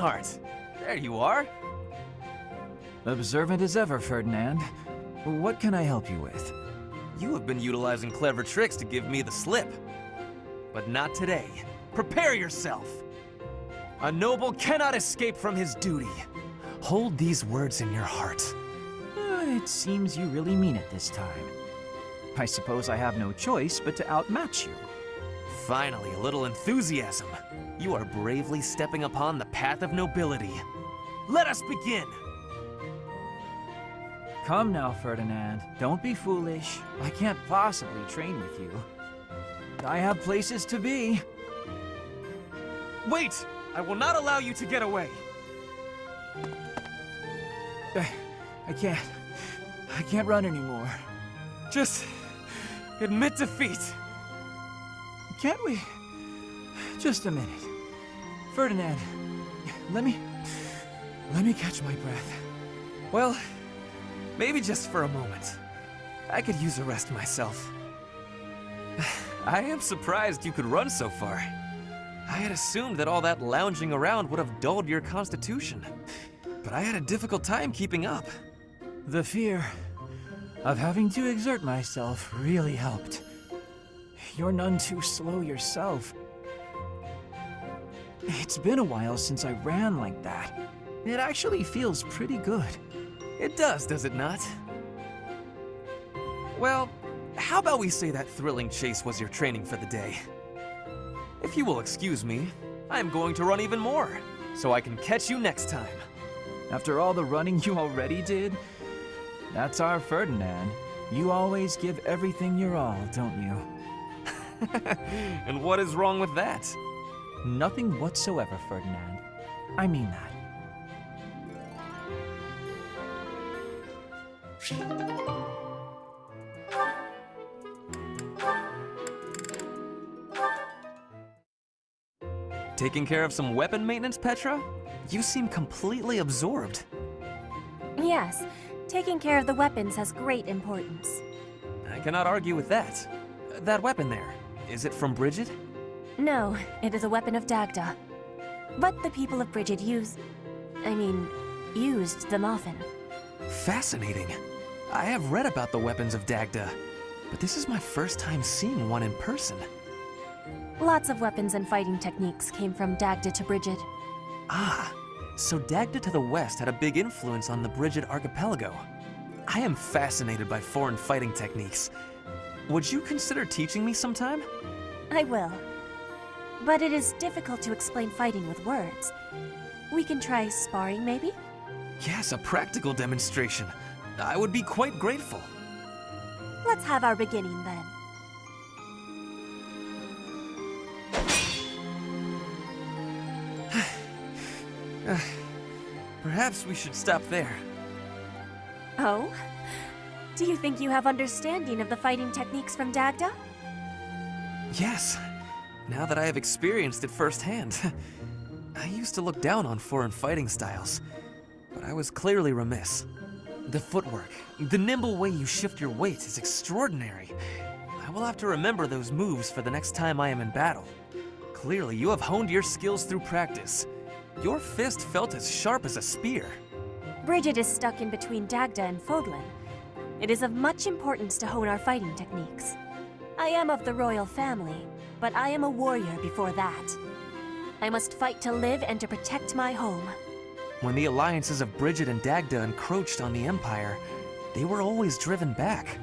sweetheart! There you are! Observant as ever, Ferdinand. What can I help you with? You have been utilizing clever tricks to give me the slip. But not today. Prepare yourself! A noble cannot escape from his duty. Hold these words in your heart. It seems you really mean it this time. I suppose I have no choice but to outmatch you. Finally, a little enthusiasm. You are bravely stepping upon the path of nobility. Let us begin! Come now, Ferdinand. Don't be foolish. I can't possibly train with you. I have places to be. Wait! I will not allow you to get away! I can't run anymore. Just admit defeat. Can't we? Just a minute. Ferdinand, let me catch my breath. Well, maybe just for a moment. I could use a rest myself. I am surprised you could run so far. I had assumed that all that lounging around would have dulled your constitution, but I had a difficult time keeping up. The fear of having to exert myself really helped. You're none too slow yourself. It's been a while since I ran like that. It actually feels pretty good. It does it not? Well, how about we say that thrilling chase was your training for the day? If you will excuse me, I'm going to run even more, so I can catch you next time. After all the running you already did? That's our Ferdinand. You always give everything your all, don't you? And what is wrong with that? Nothing whatsoever, Ferdinand. I mean that. Taking care of some weapon maintenance, Petra? You seem completely absorbed. Yes, taking care of the weapons has great importance. I cannot argue with that. That weapon there, is it from Bridget? No, it is a weapon of Dagda. But the people of Bridget used them often. Fascinating. I have read about the weapons of Dagda, but this is my first time seeing one in person. Lots of weapons and fighting techniques came from Dagda to Bridget. Ah, so Dagda to the west had a big influence on the Bridget archipelago. I am fascinated by foreign fighting techniques. Would you consider teaching me sometime? I will. But it is difficult to explain fighting with words. We can try sparring, maybe? Yes, a practical demonstration. I would be quite grateful. Let's have our beginning then. Perhaps we should stop there. Oh? Do you think you have understanding of the fighting techniques from Dagda? Yes, now that I have experienced it firsthand. I used to look down on foreign fighting styles, but I was clearly remiss. The footwork, the nimble way you shift your weight is extraordinary. I will have to remember those moves for the next time I am in battle. Clearly, you have honed your skills through practice. Your fist felt as sharp as a spear. Bridget is stuck in between Dagda and Fodlan. It is of much importance to hone our fighting techniques. I am of the royal family, but I am a warrior before that. I must fight to live and to protect my home. When the alliances of Bridget and Dagda encroached on the Empire, they were always driven back.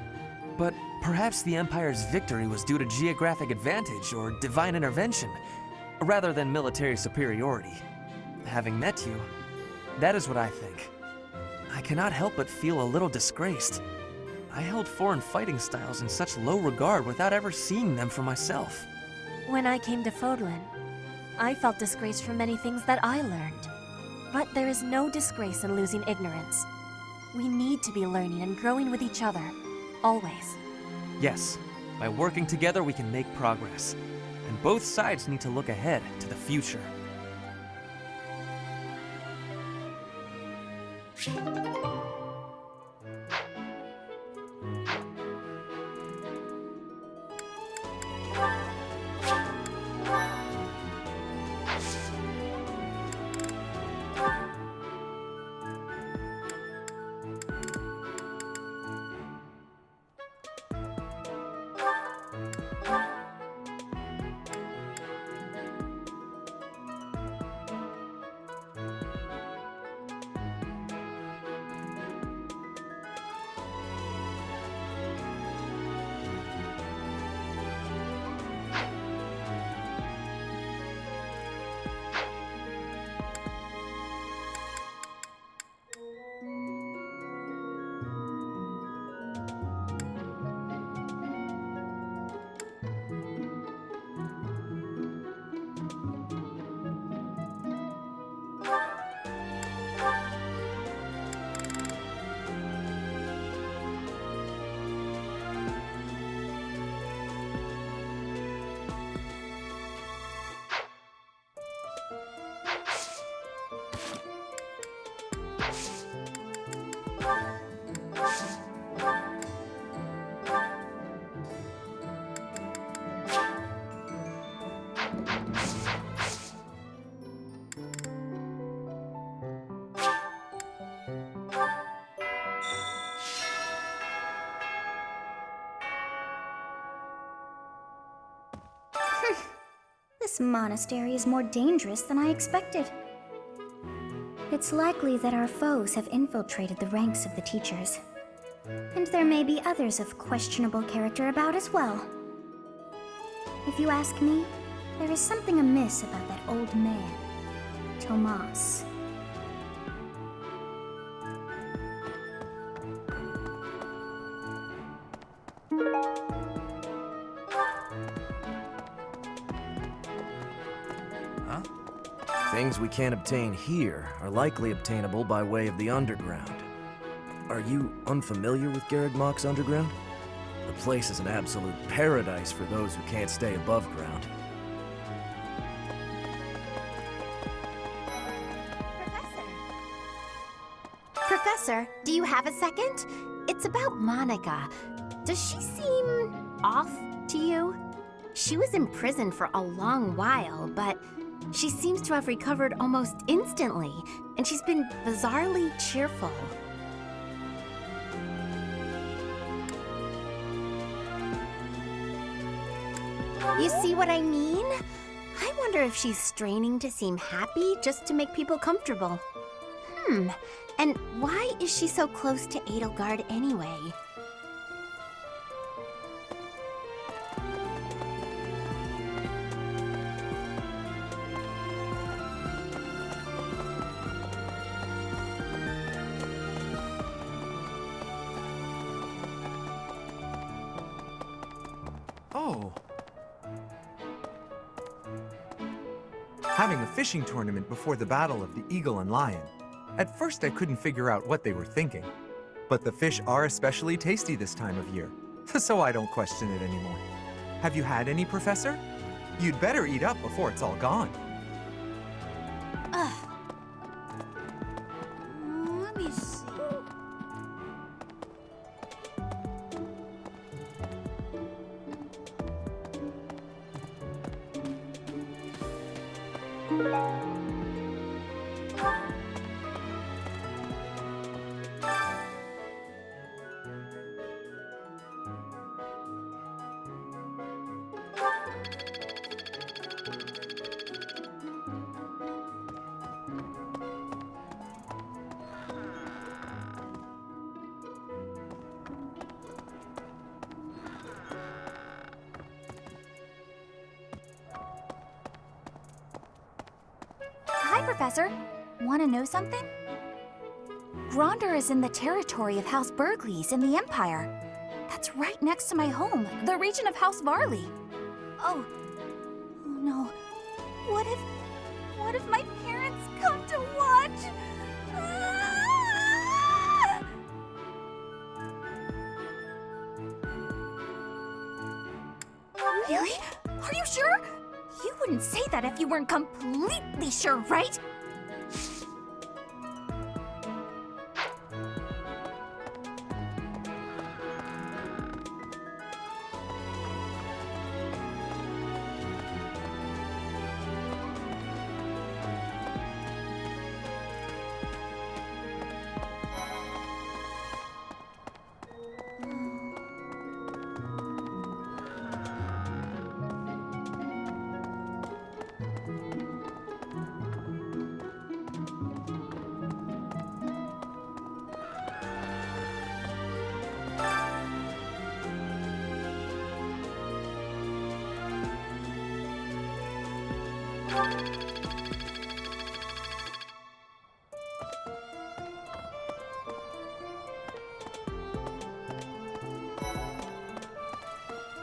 But perhaps the Empire's victory was due to geographic advantage or divine intervention, rather than military superiority. Having met you, that is what I think. I cannot help but feel a little disgraced. I held foreign fighting styles in such low regard without ever seeing them for myself. When I came to Fodlan, I felt disgraced for many things that I learned. But there is no disgrace in losing ignorance. We need to be learning and growing with each other, always. Yes, by working together we can make progress. And both sides need to look ahead to the future. This monastery is more dangerous than I expected. It's likely that our foes have infiltrated the ranks of the teachers. And there may be others of questionable character about as well. If you ask me, there is something amiss about that old man, Tomas. Things we can't obtain here are likely obtainable by way of the underground. Are you unfamiliar with Garreg Mach's underground? The place is an absolute paradise for those who can't stay above ground. Professor, do you have a second? It's about Monica. Does she seem off to you? She was in prison for a long while, but she seems to have recovered almost instantly, and she's been bizarrely cheerful. You see what I mean? I wonder if she's straining to seem happy just to make people comfortable. And why is she so close to Edelgard anyway? Oh. Having a fishing tournament before the Battle of the Eagle and Lion. At first I couldn't figure out what they were thinking. But the fish are especially tasty this time of year, so I don't question it anymore. Have you had any, Professor? You'd better eat up before it's all gone. Let me see. Hi, Professor. Want to know something? Gronder is in the territory of House Bergles in the Empire. That's right next to my home, the region of House Varley. Oh no. What if my parents come to watch? Ah! Really? Are you sure? You wouldn't say that if you weren't completely sure, right?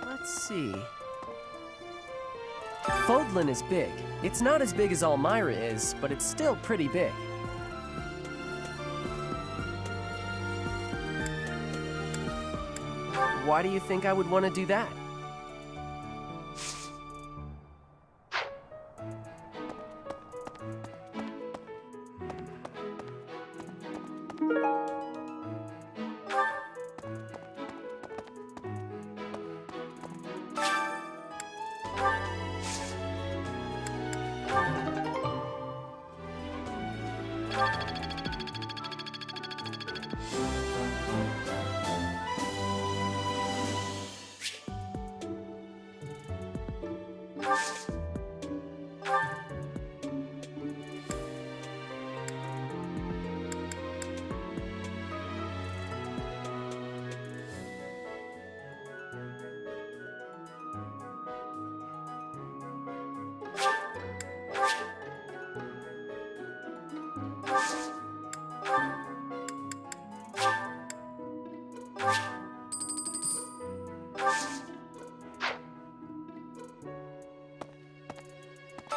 Let's see. Fodlan is big. It's not as big as Almyra is, but it's still pretty big. Why do you think I would want to do that?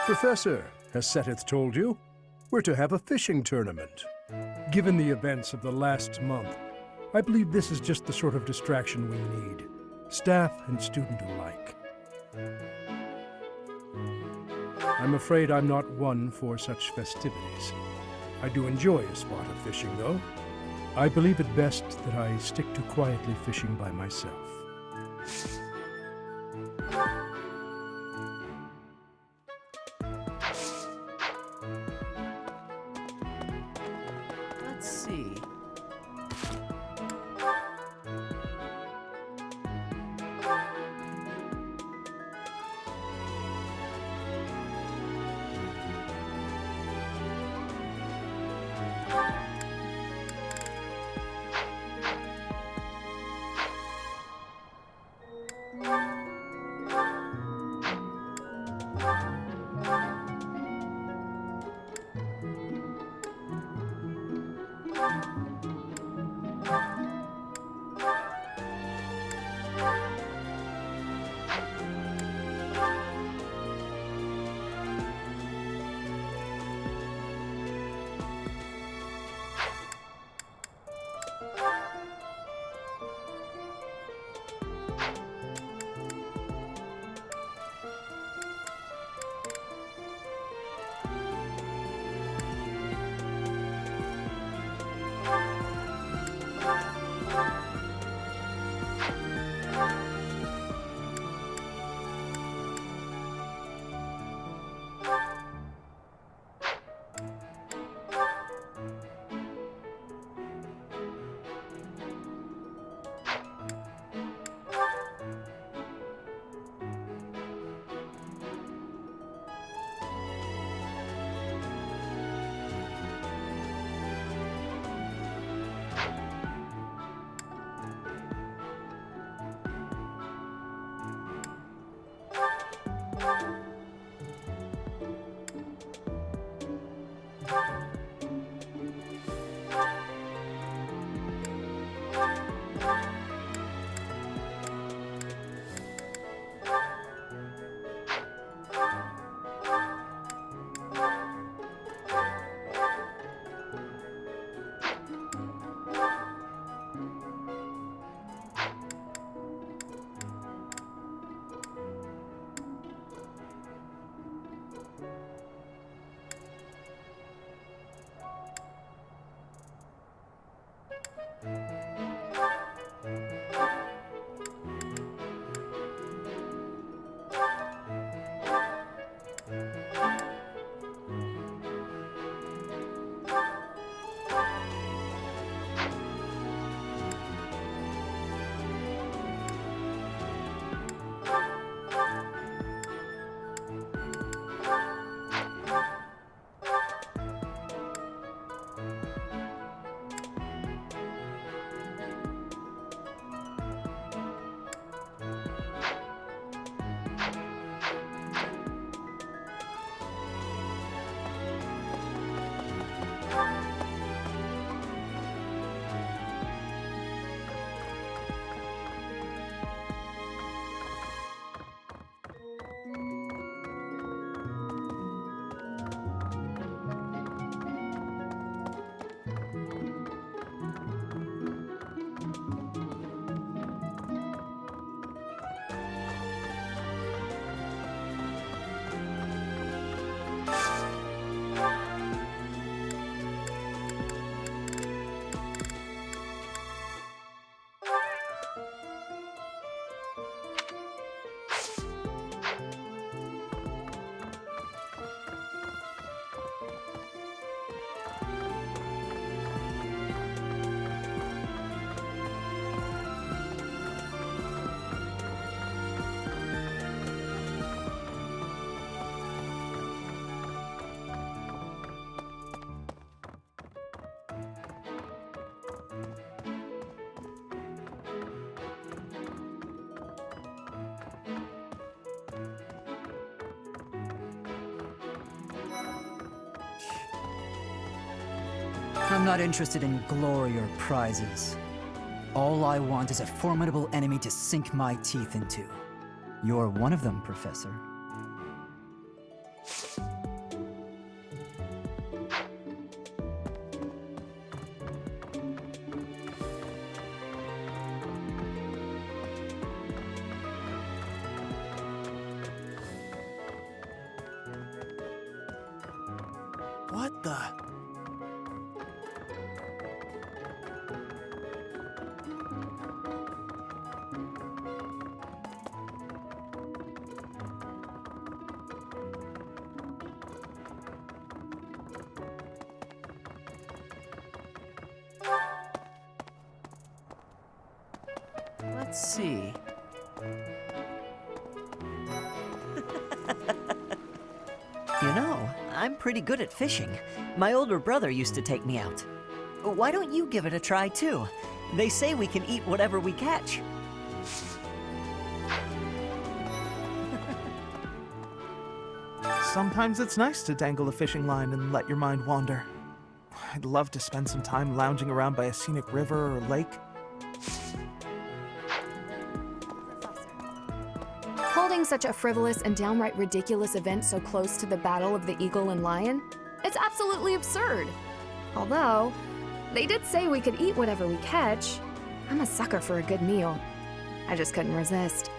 Professor, has Seteth told you? We're to have a fishing tournament. Given the events of the last month, I believe this is just the sort of distraction we need, staff and student alike. I'm afraid I'm not one for such festivities. I do enjoy a spot of fishing, though. I believe it best that I stick to quietly fishing by myself. Let's see. I'm not interested in glory or prizes. All I want is a formidable enemy to sink my teeth into. You're one of them, Professor. What the? Let's see. You know, I'm pretty good at fishing. My older brother used to take me out. Why don't you give it a try too? They say we can eat whatever we catch. Sometimes it's nice to dangle a fishing line and let your mind wander. I'd love to spend some time lounging around by a scenic river or lake. Holding such a frivolous and downright ridiculous event so close to the Battle of the Eagle and Lion? It's absolutely absurd. Although, they did say we could eat whatever we catch. I'm a sucker for a good meal. I just couldn't resist.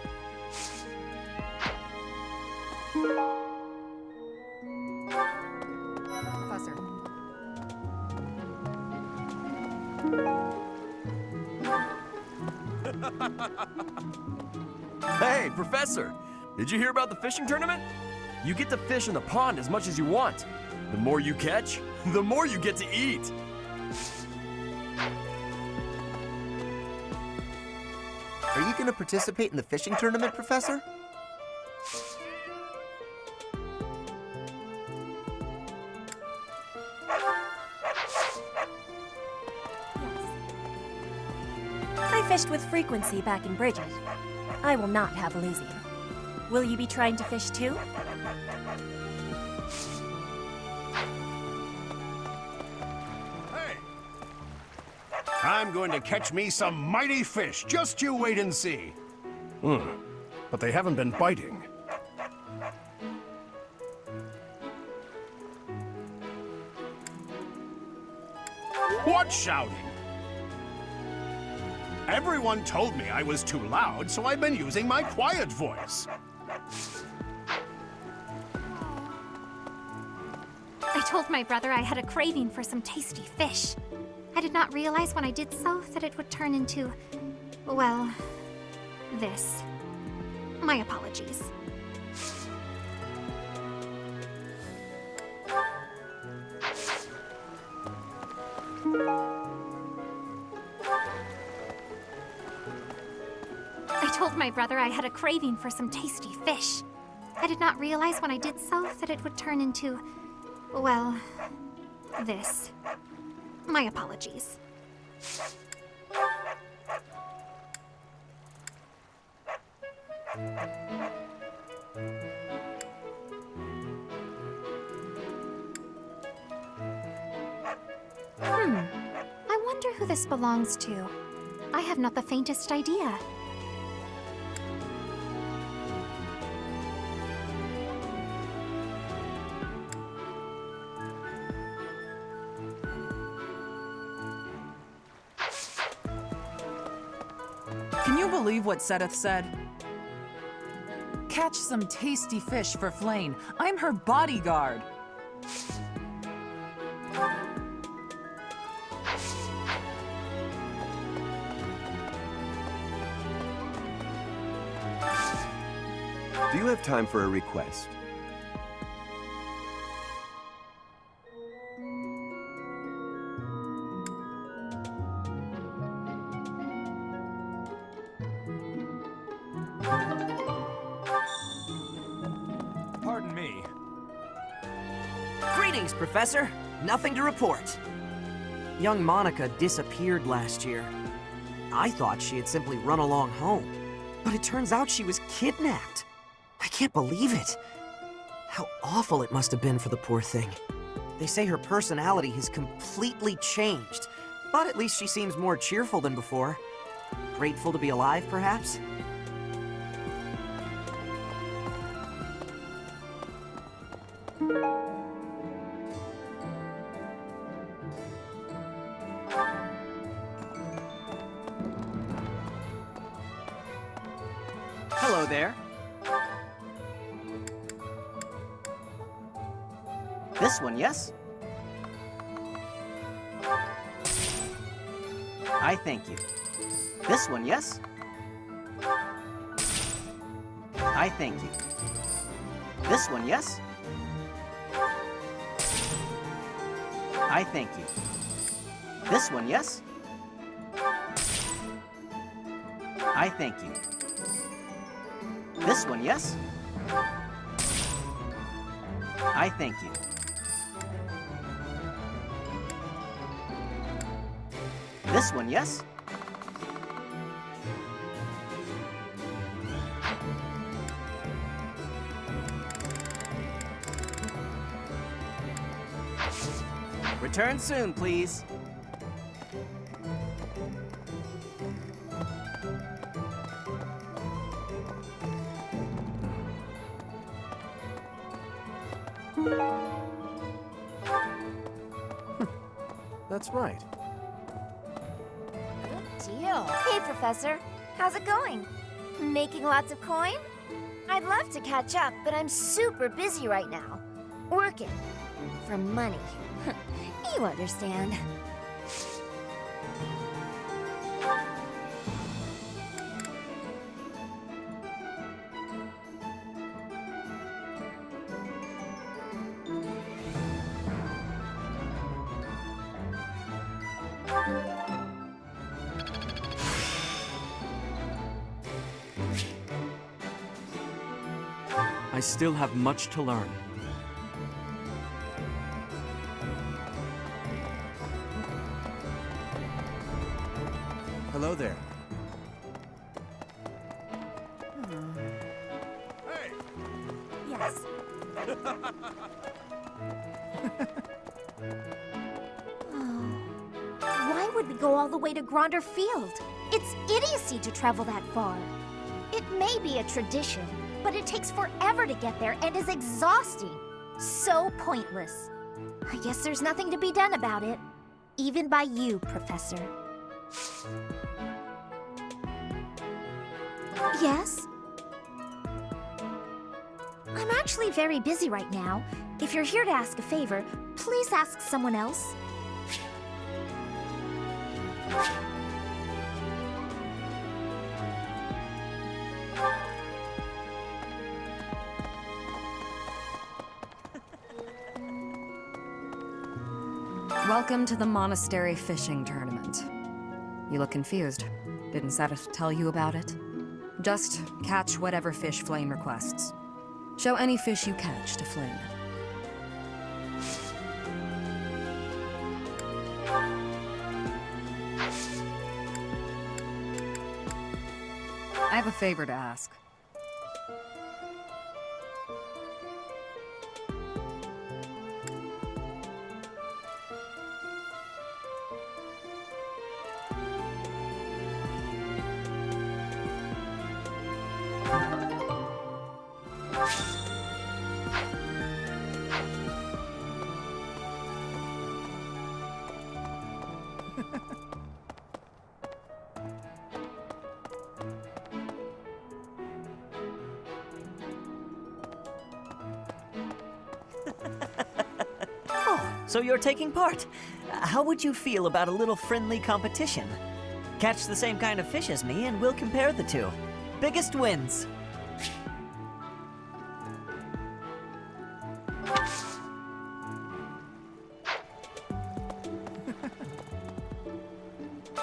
Professor. Hey, Professor! Did you hear about the fishing tournament? You get to fish in the pond as much as you want. The more you catch, the more you get to eat. Are you going to participate in the fishing tournament, Professor? I fished with frequency back in Bridget. I will not have Lizzie. Will you be trying to fish too? Hey! I'm going to catch me some mighty fish. Just you wait and see. But they haven't been biting. What's shouting? Everyone told me I was too loud, so I've been using my quiet voice. I told my brother I had a craving for some tasty fish. I did not realize when I did so that it would turn into, well, this. My apologies. I told my brother I had a craving for some tasty fish. I did not realize when I did so that it would turn into, well, this. My apologies. I wonder who this belongs to. I have not the faintest idea. Can you believe what Sedith said? Catch some tasty fish for Flane. I'm her bodyguard. Do you have time for a request? Pardon me. Greetings, Professor. Nothing to report. Young Monica disappeared last year. I thought she had simply run along home, but it turns out she was kidnapped. I can't believe it. How awful it must have been for the poor thing. They say her personality has completely changed, but at least she seems more cheerful than before. Grateful to be alive, perhaps? Hello there. This one, yes? I thank you. This one, yes? I thank you. This one, yes? I thank you. This one, yes? I thank you. This one, yes? I thank you. This one, yes? Return soon, please. That's right. Deal. Hey, Professor. How's it going? Making lots of coin? I'd love to catch up, but I'm super busy right now. Working. For money. You understand. I still have much to learn. Hello there. Yes. Why would we go all the way to Gronder Field? It's idiocy to travel that far. It may be a tradition, but it takes forever to get there and is exhausting. So pointless. I guess there's nothing to be done about it. Even by you, Professor. Yes? I'm actually very busy right now. If you're here to ask a favor, please ask someone else. Welcome to the Monastery Fishing Tournament. You look confused. Didn't Seth tell you about it? Just catch whatever fish Flame requests. Show any fish you catch to Flame. I have a favor to ask. So you're taking part. How would you feel about a little friendly competition? Catch the same kind of fish as me and we'll compare the two. Biggest wins.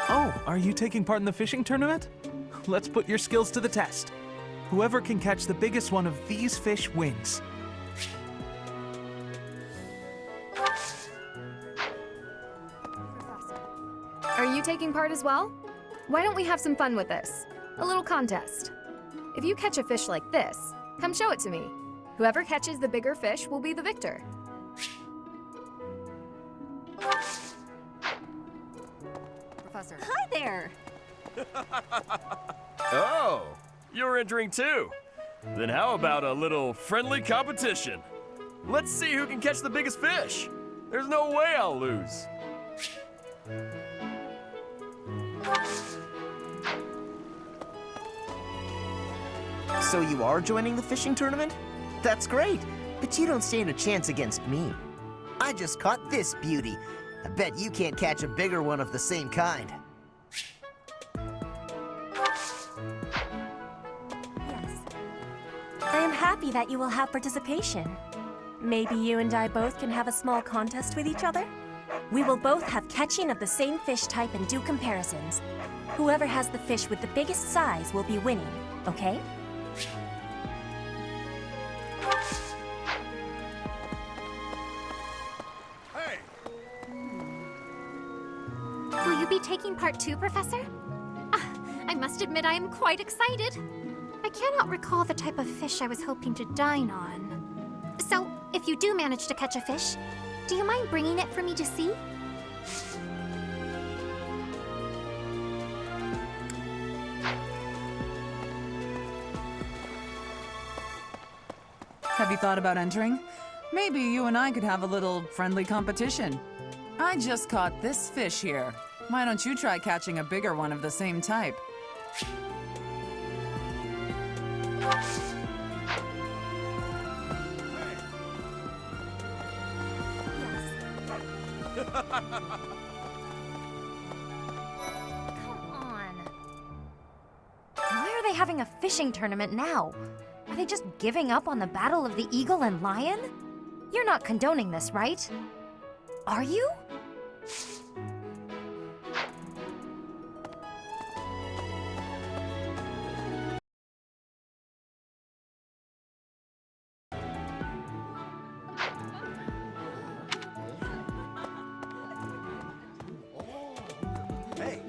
Oh, are you taking part in the fishing tournament? Let's put your skills to the test. Whoever can catch the biggest one of these fish wins. Are you taking part as well? Why don't we have some fun with this? A little contest. If you catch a fish like this, come show it to me. Whoever catches the bigger fish will be the victor. Professor. Hi there. Oh, you're entering too. Then how about a little friendly competition? Let's see who can catch the biggest fish. There's no way I'll lose. So you are joining the fishing tournament? That's great, but you don't stand a chance against me. I just caught this beauty. I bet you can't catch a bigger one of the same kind. I am happy that you will have participation. Maybe you and I both can have a small contest with each other? We will both have catching of the same fish type and do comparisons. Whoever has the fish with the biggest size will be winning, okay? Will you be taking part 2, Professor? I must admit I am quite excited. I cannot recall the type of fish I was hoping to dine on. So, if you do manage to catch a fish, do you mind bringing it for me to see? Have you thought about entering? Maybe you and I could have a little friendly competition. I just caught this fish here. Why don't you try catching a bigger one of the same type? Why are they having a fishing tournament now? Are they just giving up on the Battle of the Eagle and Lion? You're not condoning this, right? Are you? Hey!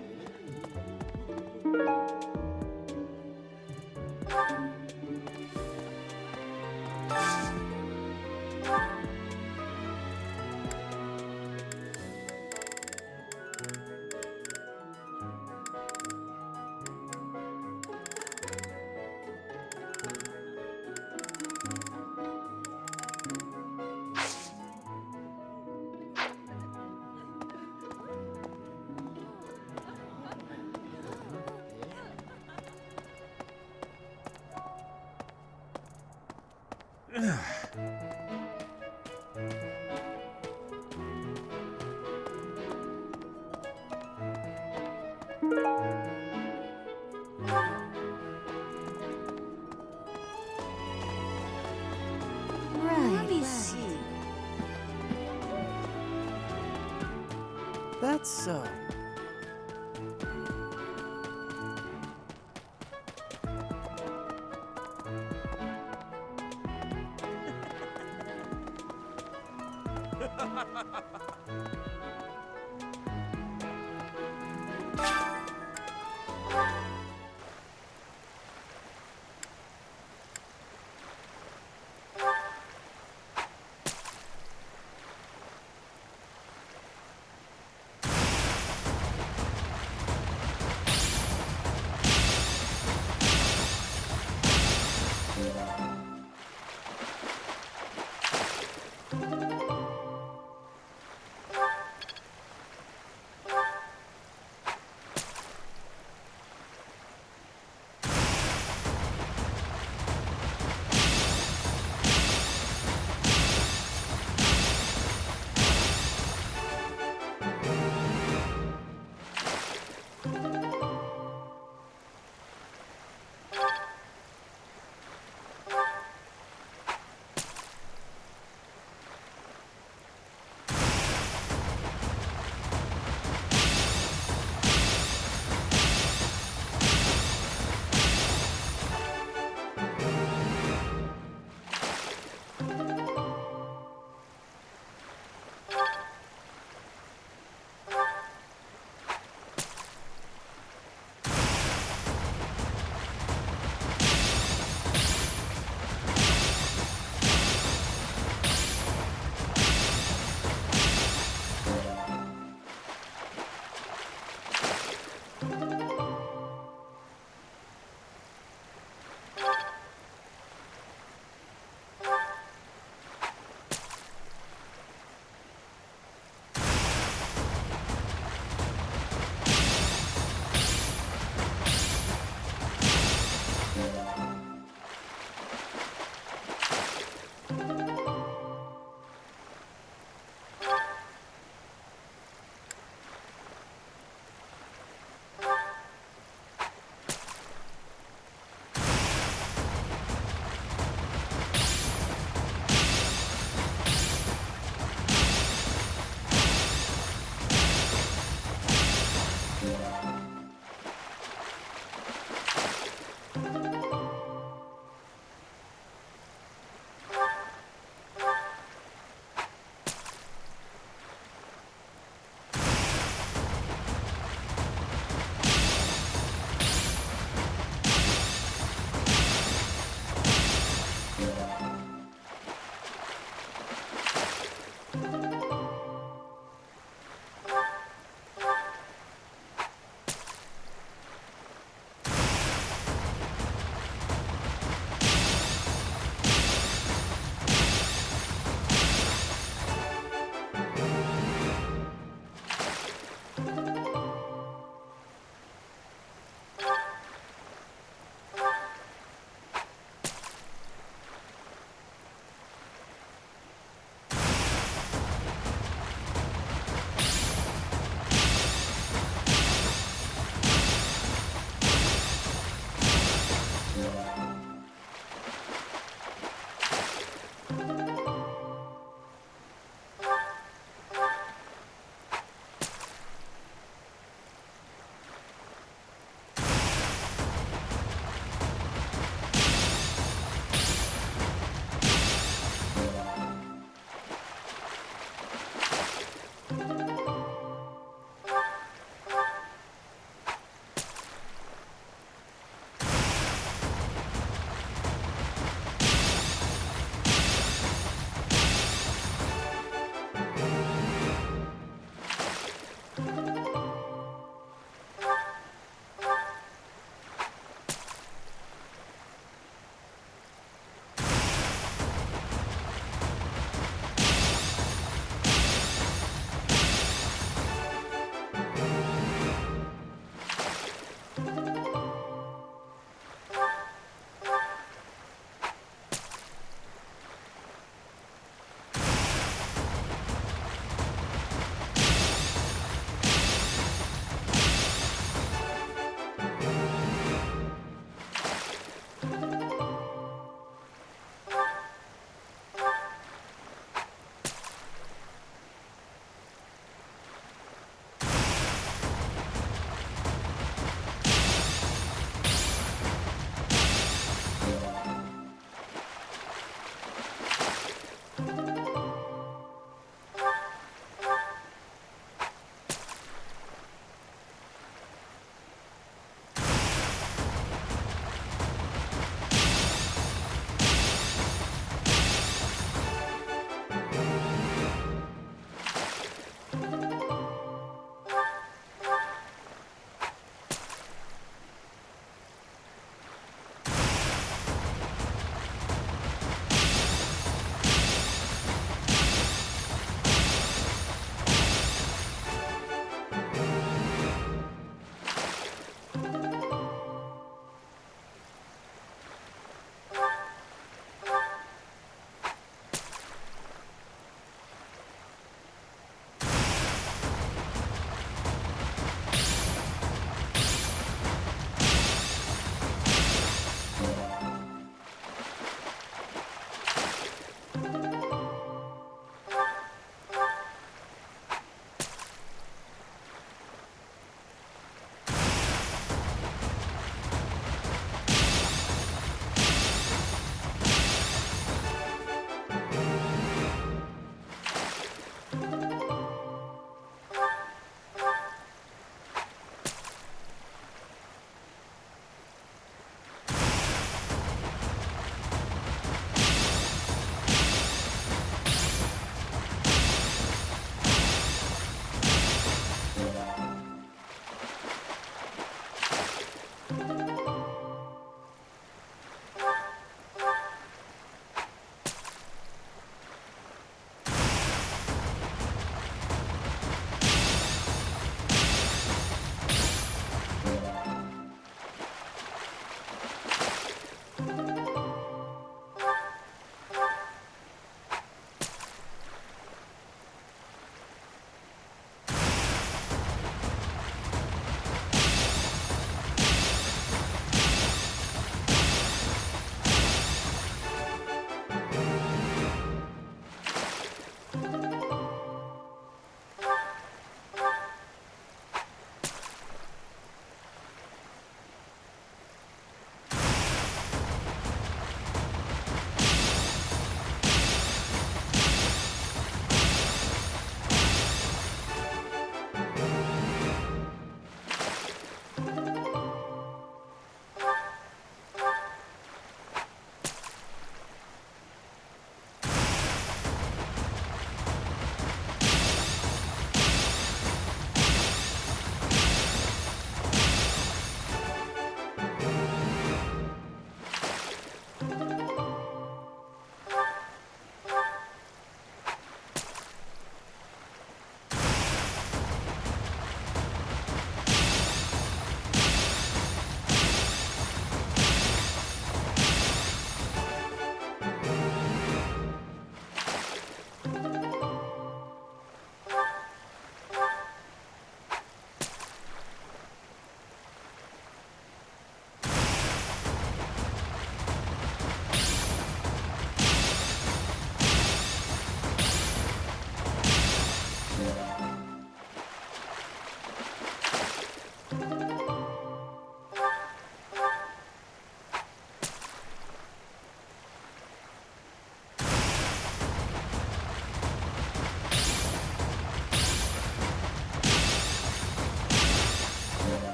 Let me see. That's so.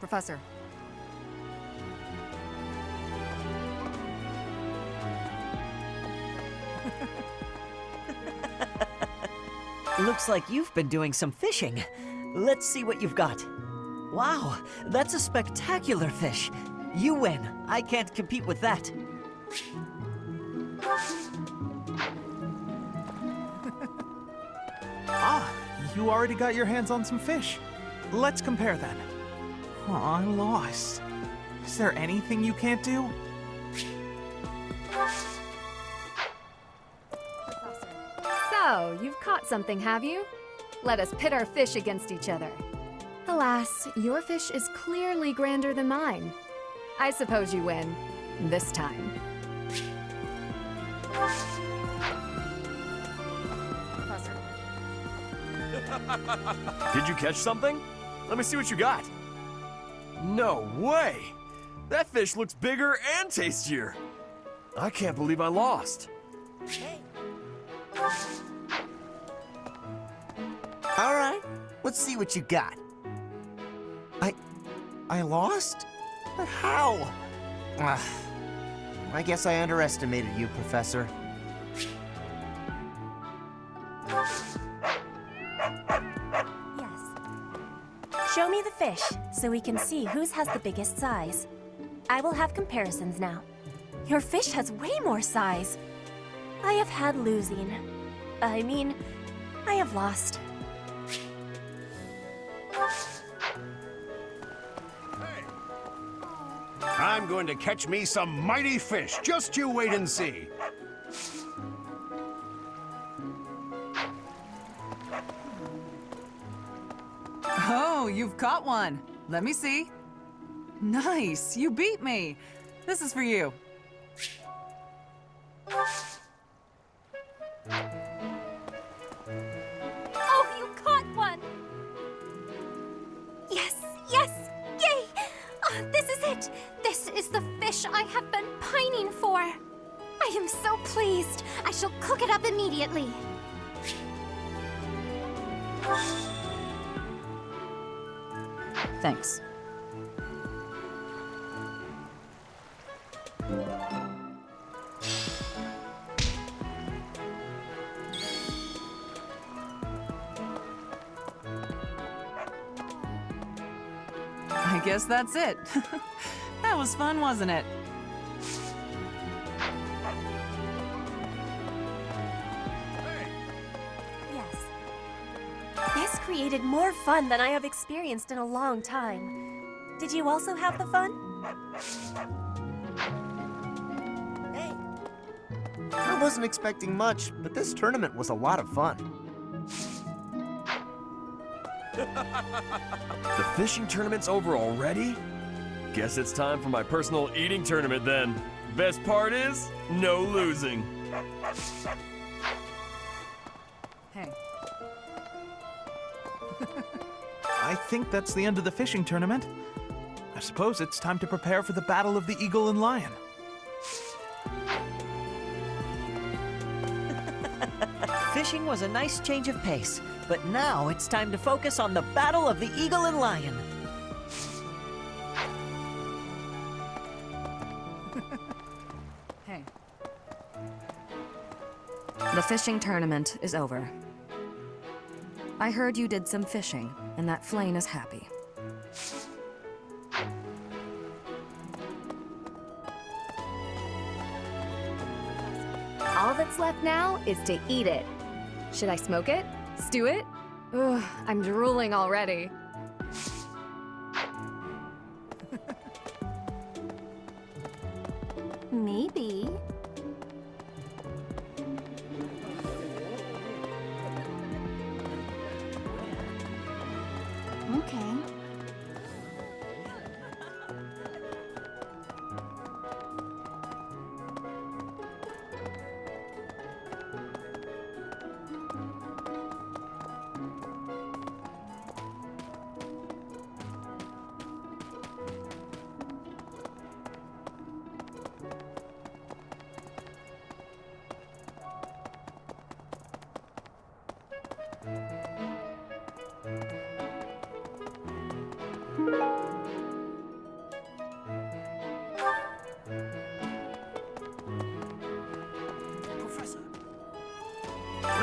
Professor. Looks like you've been doing some fishing. Let's see what you've got. Wow, that's a spectacular fish. You win. I can't compete with that. Ah, you already got your hands on some fish. Let's compare then. Oh, I'm lost. Is there anything you can't do? So, you've caught something, have you? Let us pit our fish against each other. Alas, your fish is clearly grander than mine. I suppose you win. This time. Professor. Did you catch something? Let me see what you got. No way! That fish looks bigger and tastier. I can't believe I lost. All right, let's see what you got. I lost? But how? I guess I underestimated you, Professor. Yes. Show me the fish, so we can see whose has the biggest size. I will have comparisons now. Your fish has way more size. I have had losing. I mean, I have lost. I'm going to catch me some mighty fish. Just you wait and see. Oh, you've caught one. Let me see. Nice, you beat me. This is for you. Oh, you caught one! Yes, yes! Yay! Oh, this is it! This is the fish I have been pining for. I am so pleased. I shall cook it up immediately. Thanks. I guess that's it. That was fun, wasn't it? Yes. This created more fun than I have experienced in a long time. Did you also have the fun? Hey! I wasn't expecting much, but this tournament was a lot of fun. The fishing tournament's over already? Guess it's time for my personal eating tournament then. Best part is, no losing. Hey. I think that's the end of the fishing tournament. I suppose it's time to prepare for the Battle of the Eagle and Lion. Fishing was a nice change of pace, but now it's time to focus on the Battle of the Eagle and Lion. Hey. The fishing tournament is over. I heard you did some fishing, and that Flame is happy. All that's left now is to eat it. Should I smoke it? Stew it? Ugh, I'm drooling already. Maybe. Okay.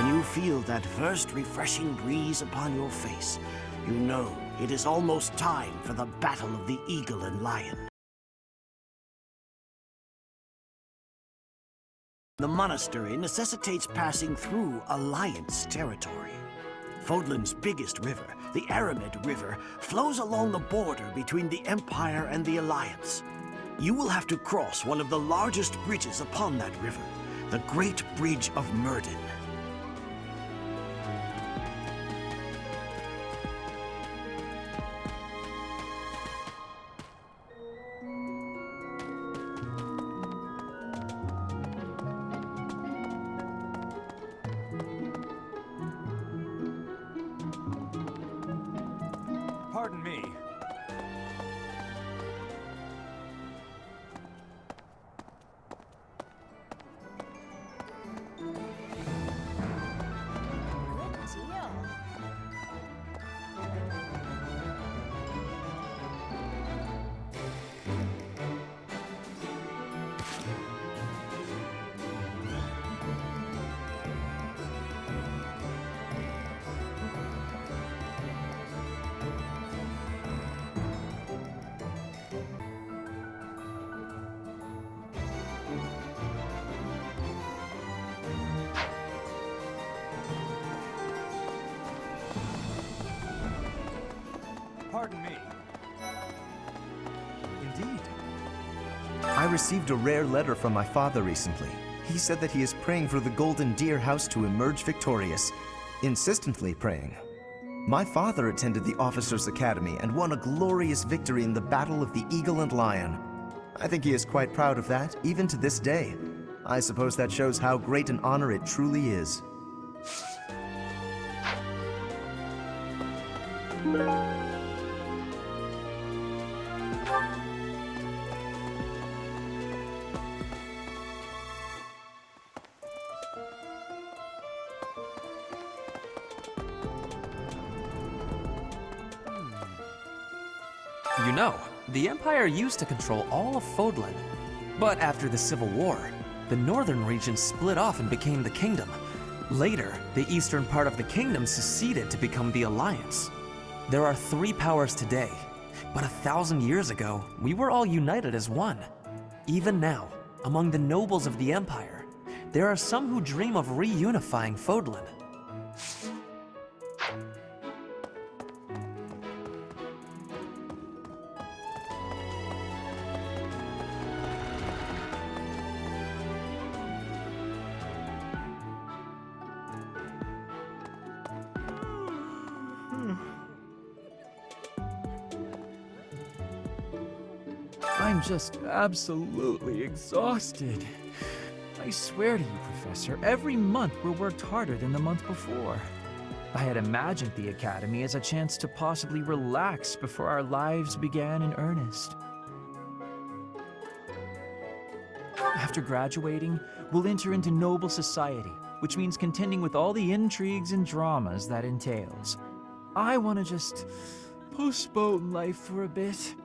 When you feel that first refreshing breeze upon your face, you know it is almost time for the battle of the eagle and lion. The monastery necessitates passing through Alliance territory. Fodlan's biggest river, the Aramid River, flows along the border between the Empire and the Alliance. You will have to cross one of the largest bridges upon that river, the Great Bridge of Myrden. Pardon me. Pardon me. Indeed. I received a rare letter from my father recently. He said that he is praying for the Golden Deer House to emerge victorious. Insistently praying. My father attended the Officers' Academy and won a glorious victory in the Battle of the Eagle and Lion. I think he is quite proud of that, even to this day. I suppose that shows how great an honor it truly is. You know, the Empire used to control all of Fodlan. But after the Civil War, the northern region split off and became the Kingdom. Later, the eastern part of the Kingdom seceded to become the Alliance. There are 3 powers today, but 1,000 years ago, we were all united as one. Even now, among the nobles of the Empire, there are some who dream of reunifying Fodlan. I'm just absolutely exhausted. I swear to you, Professor, every month we're worked harder than the month before. I had imagined the Academy as a chance to possibly relax before our lives began in earnest. After graduating, we'll enter into noble society, which means contending with all the intrigues and dramas that entails. I want to just postpone life for a bit.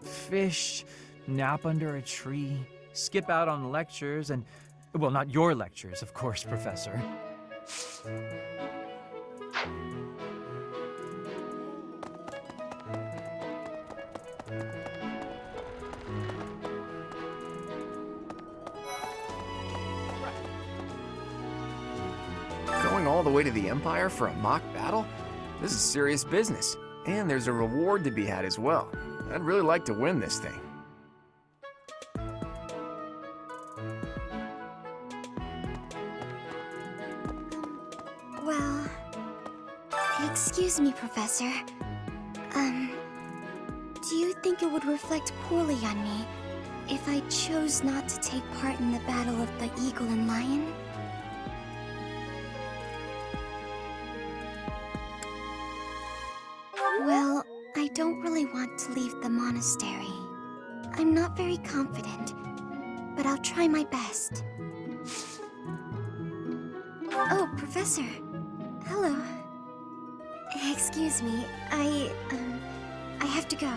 Fish, nap under a tree, skip out on lectures, and, well, not your lectures, of course, Professor. Going all the way to the Empire for a mock battle? This is serious business, and there's a reward to be had as well. I'd really like to win this thing. Well, excuse me, Professor. Do you think it would reflect poorly on me if I chose not to take part in the Battle of the Eagle and Lion? Well, I don't really want to leave the monastery. I'm not very confident, but I'll try my best. Oh, Professor. Hello. Excuse me, I have to go.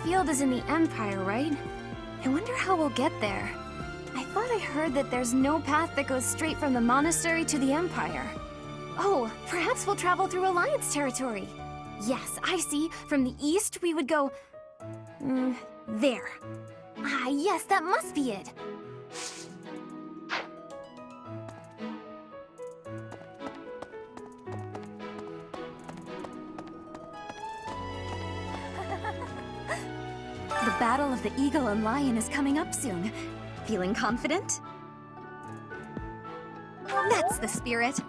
field is in the Empire, right? I wonder how we'll get there. I thought I heard that there's no path that goes straight from the monastery to the Empire. Oh, perhaps we'll travel through Alliance territory. Yes, I see. From the east, we would go... there. Ah, yes, that must be it. The Battle of the Eagle and Lion is coming up soon. Feeling confident? That's the spirit.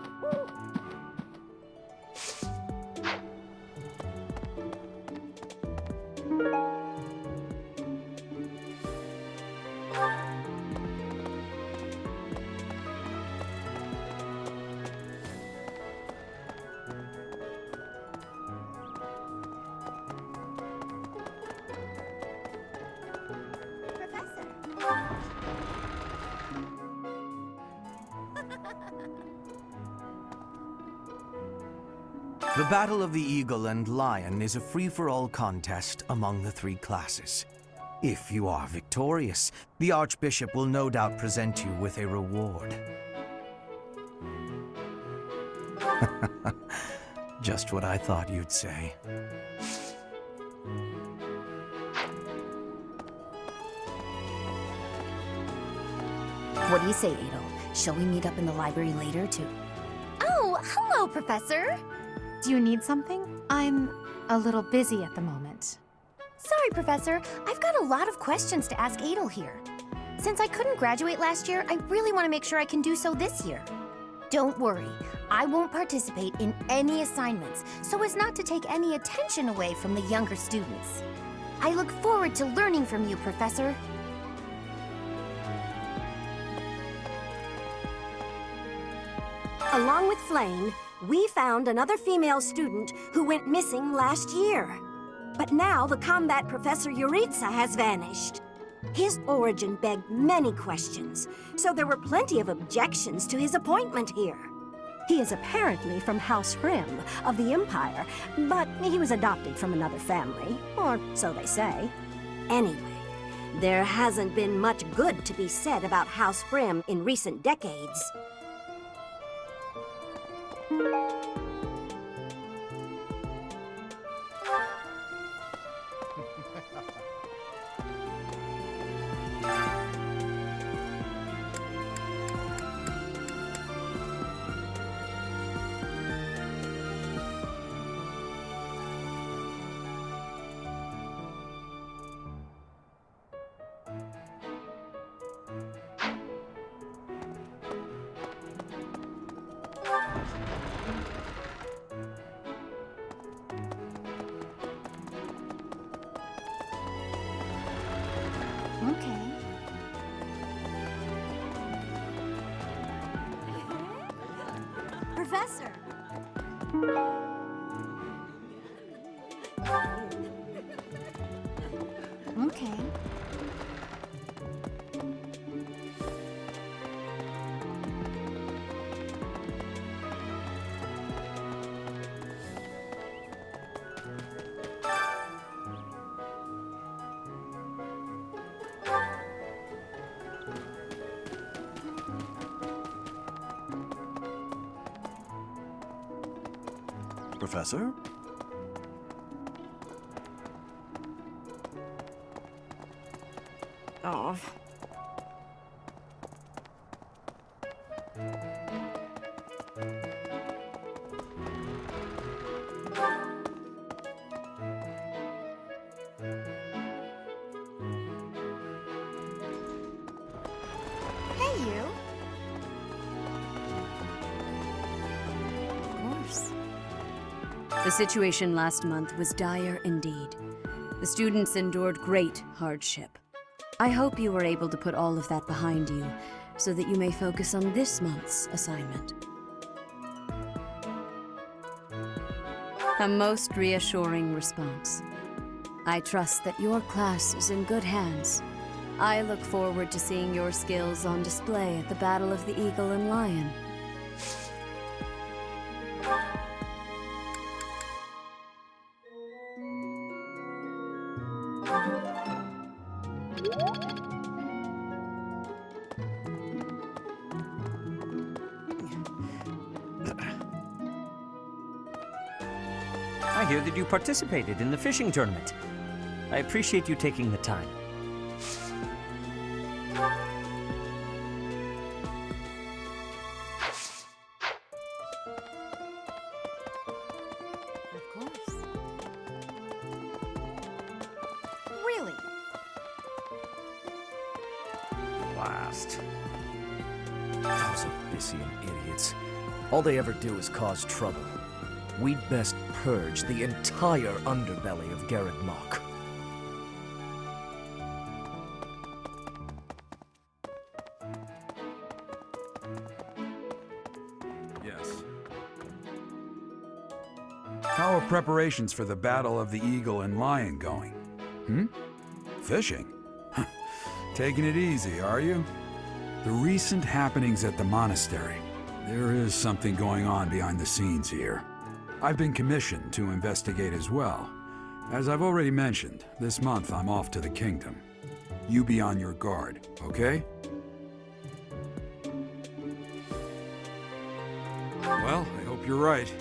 The Battle of the Eagle and Lion is a free-for-all contest among the 3 classes. If you are victorious, the Archbishop will no doubt present you with a reward. Just what I thought you'd say. What do you say, Adel? Shall we meet up in the library later to... Oh, hello, Professor. Do you need something? I'm a little busy at the moment. Sorry, Professor. I've got a lot of questions to ask Adel here. Since I couldn't graduate last year, I really want to make sure I can do so this year. Don't worry. I won't participate in any assignments so as not to take any attention away from the younger students. I look forward to learning from you, Professor. Along with Flame, we found another female student who went missing last year. But now the combat professor Yuritsa has vanished. His origin begged many questions, so there were plenty of objections to his appointment here. He is apparently from House Grimm of the Empire, but he was adopted from another family, or so they say. Anyway, there hasn't been much good to be said about House Grimm in recent decades. Okay. Professor! Okay. Professor? Oh. Hey, you. Of course. The situation last month was dire indeed. The students endured great hardship. I hope you were able to put all of that behind you, so that you may focus on this month's assignment. A most reassuring response. I trust that your class is in good hands. I look forward to seeing your skills on display at the Battle of the Eagle and Lion. I hear that you participated in the fishing tournament. I appreciate you taking the time. Of course. Really? Blast. Those Abyssian idiots. All they ever do is cause trouble. We'd best purge the entire underbelly of Garrett Mach. Yes. How are preparations for the Battle of the Eagle and Lion going? Fishing? Taking it easy, are you? The recent happenings at the monastery. There is something going on behind the scenes here. I've been commissioned to investigate as well. As I've already mentioned, this month I'm off to the kingdom. You be on your guard, okay? Well, I hope you're right.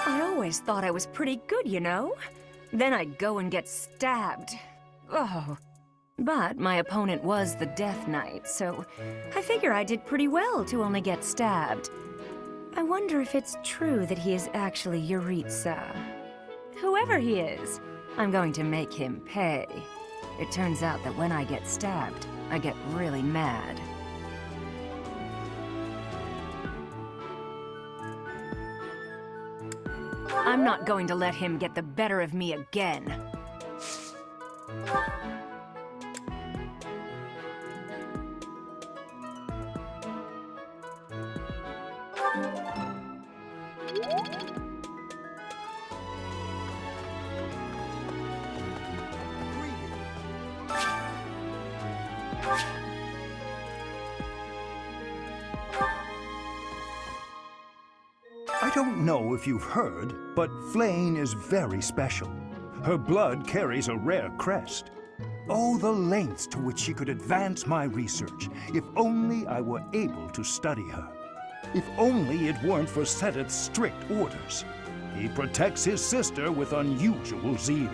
I always thought I was pretty good, you know? Then I'd go and get stabbed. Oh. But my opponent was the Death Knight, so I figure I did pretty well to only get stabbed. I wonder if it's true that he is actually Yuritsa. Whoever he is, I'm going to make him pay. It turns out that when I get stabbed, I get really mad. I'm not going to let him get the better of me again. I don't know if you've heard, but Flane is very special. Her blood carries a rare crest. Oh, the lengths to which she could advance my research, if only I were able to study her. If only it weren't for Seteth's strict orders. He protects his sister with unusual zeal.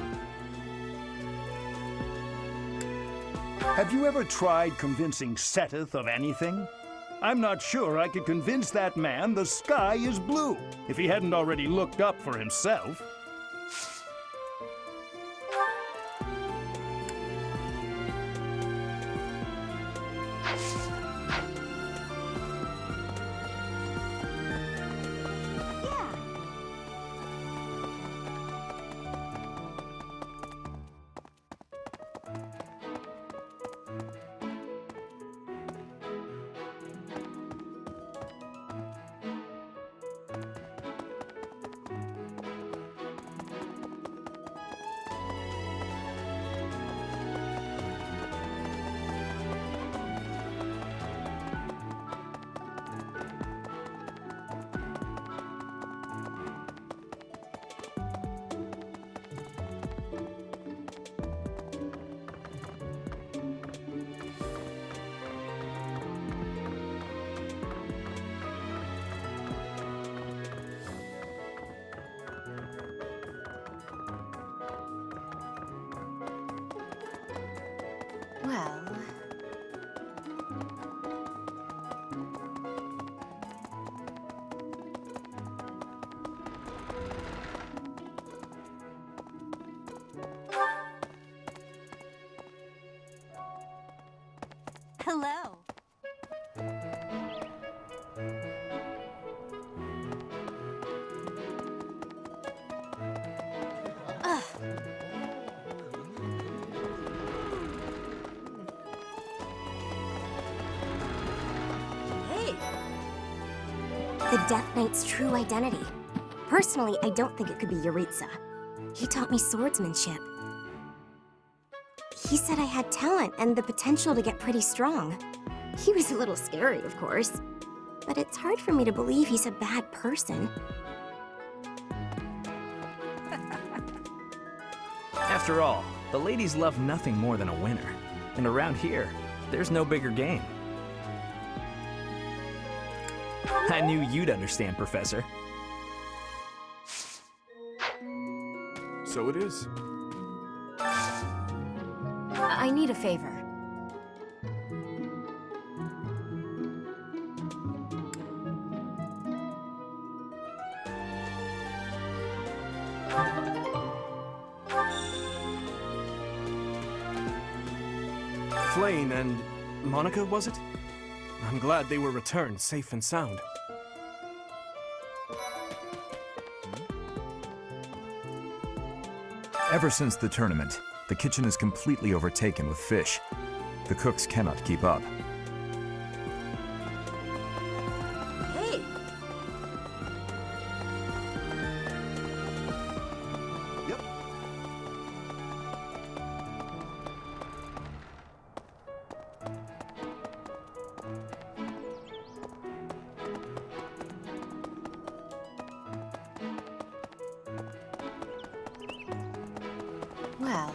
Have you ever tried convincing Seteth of anything? I'm not sure I could convince that man the sky is blue, if he hadn't already looked up for himself. Well... Hello. Ugh. Hey! The Death Knight's true identity. Personally, I don't think it could be Yuritsa. He taught me swordsmanship. He said I had talent and the potential to get pretty strong. He was a little scary, of course. But it's hard for me to believe he's a bad person. After all, the ladies love nothing more than a winner. And around here, there's no bigger game. I knew you'd understand, Professor. So it is. I need a favor. Flayn and Monica, was it? I'm glad they were returned safe and sound. Ever since the tournament, the kitchen is completely overtaken with fish. The cooks cannot keep up. Hey! Well...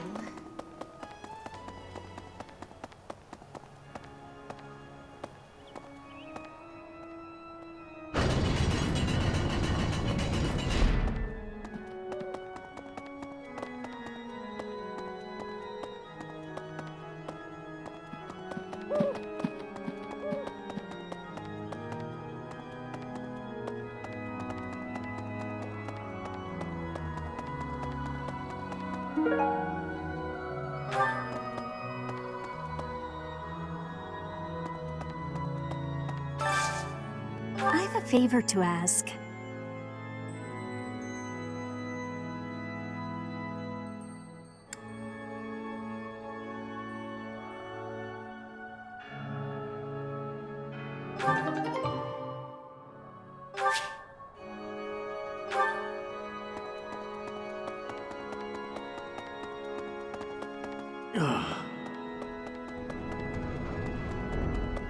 I have a favor to ask.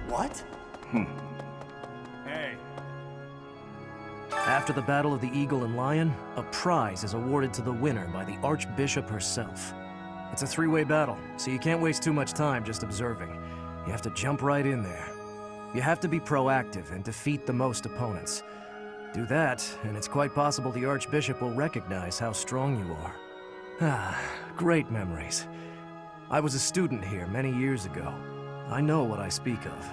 What? Hey. After the Battle of the Eagle and Lion, a prize is awarded to the winner by the Archbishop herself. It's a three-way battle, so you can't waste too much time just observing. You have to jump right in there. You have to be proactive and defeat the most opponents. Do that, and it's quite possible the Archbishop will recognize how strong you are. Ah, great memories. I was a student here many years ago. I know what I speak of.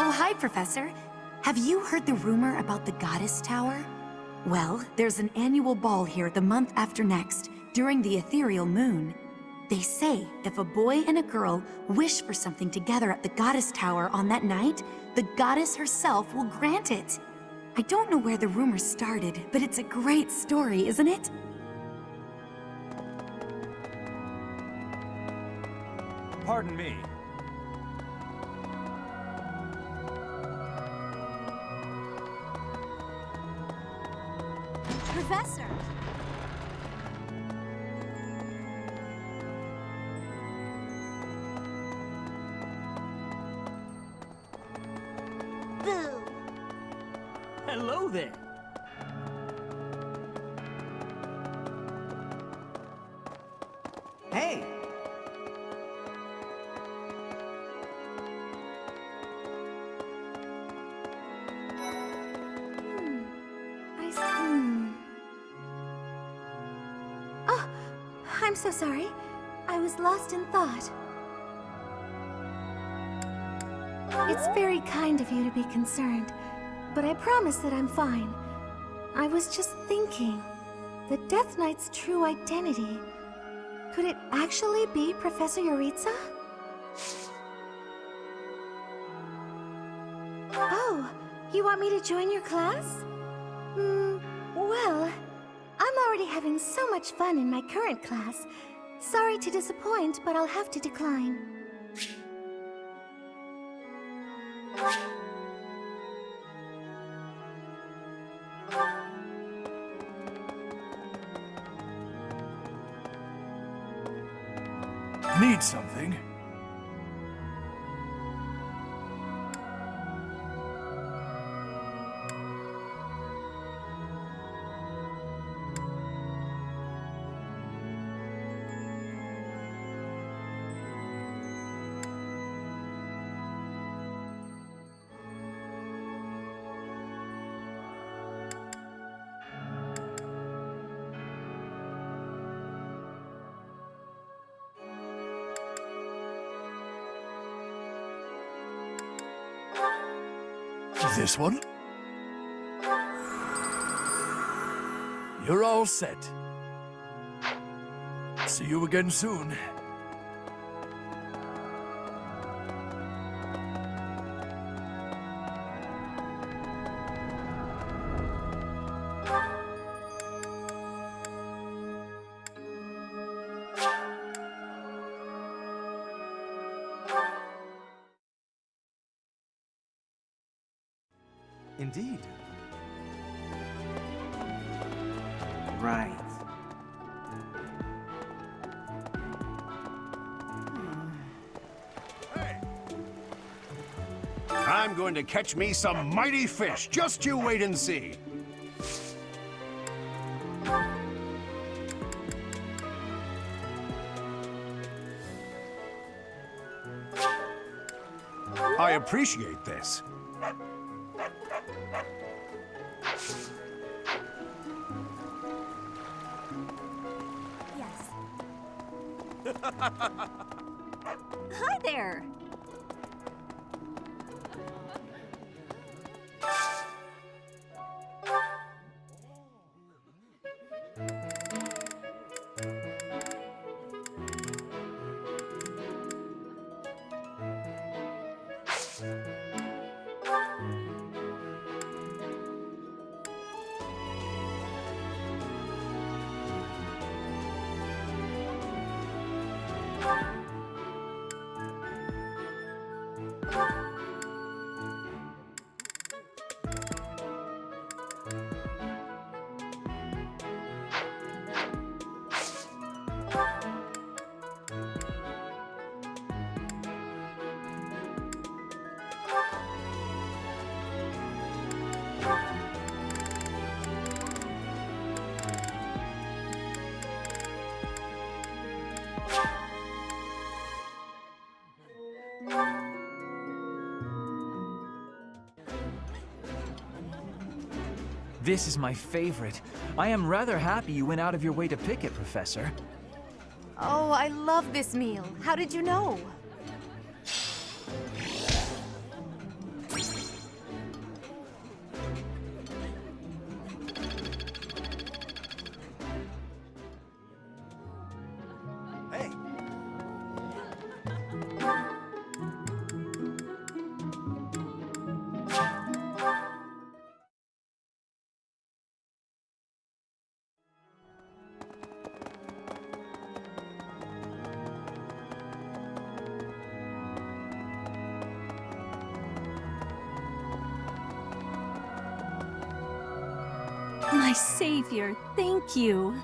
Oh, hi, Professor. Have you heard the rumor about the Goddess Tower? Well, there's an annual ball here the month after next, during the ethereal moon. They say if a boy and a girl wish for something together at the Goddess Tower on that night, the goddess herself will grant it. I don't know where the rumor started, but it's a great story, isn't it? Pardon me. Professor! Boo! Hello there. Hey! Oh, I'm so sorry. I was lost in thought. It's very kind of you to be concerned, but I promise that I'm fine. I was just thinking, the Death Knight's true identity. Could it actually be Professor Yuritsa? Oh, you want me to join your class? Well, I'm already having so much fun in my current class. Sorry to disappoint, but I'll have to decline. Need something? This one? You're all set. See you again soon. Indeed. Right. I'm going to catch me some mighty fish. Just you wait and see. I appreciate this. Hi there! This is my favorite. I am rather happy you went out of your way to pick it, Professor. Oh, I love this meal. How did you know? My savior, thank you.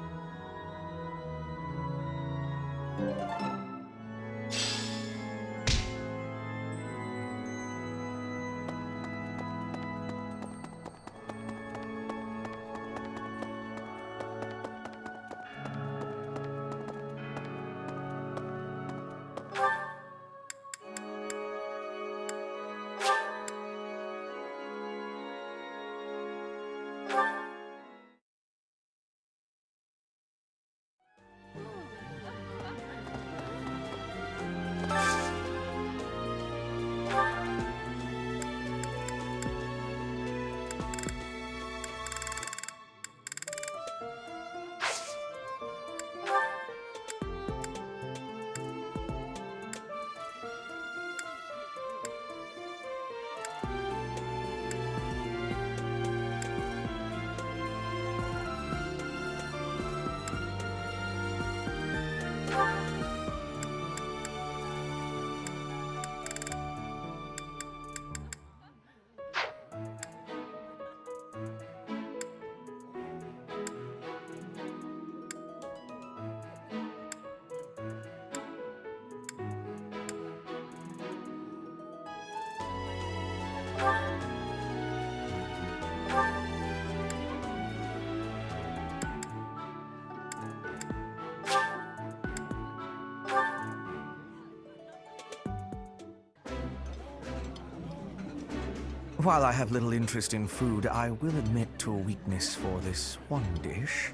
While I have little interest in food, I will admit to a weakness for this one dish.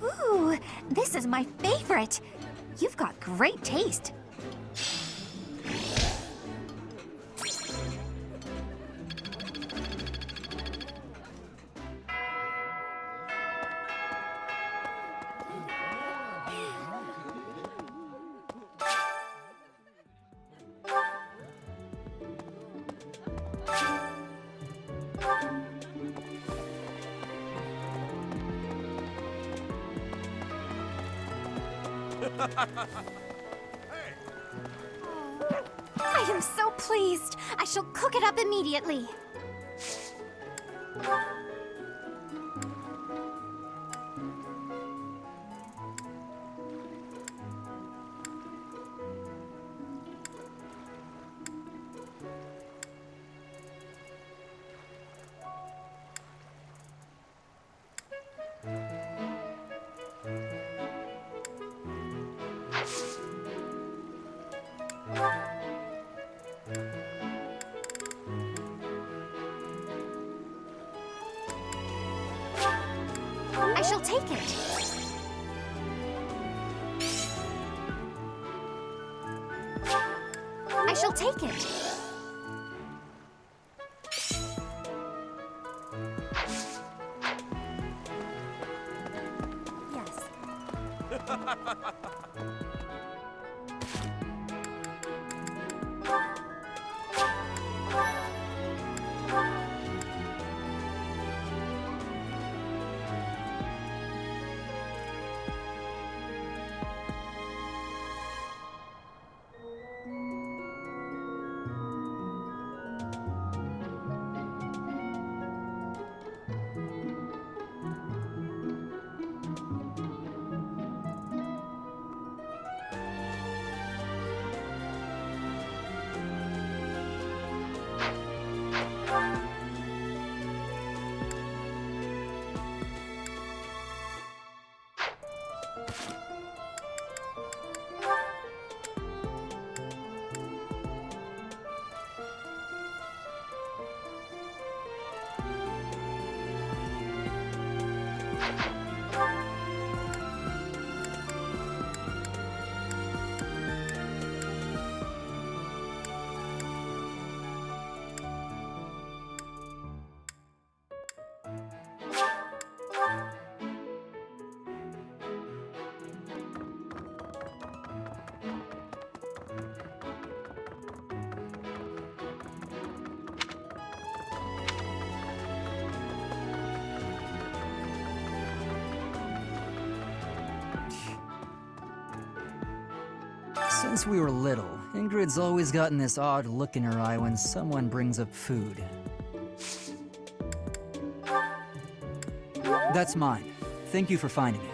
Ooh, this is my favorite. You've got great taste. I am so pleased. I shall cook it up immediately. I shall take it. I shall take it. Since we were little, Ingrid's always gotten this odd look in her eye when someone brings up food. That's mine. Thank you for finding it.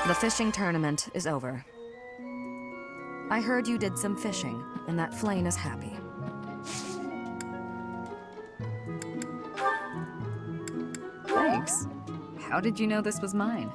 The fishing tournament is over. I heard you did some fishing, and that Flame is happy. Thanks. How did you know this was mine?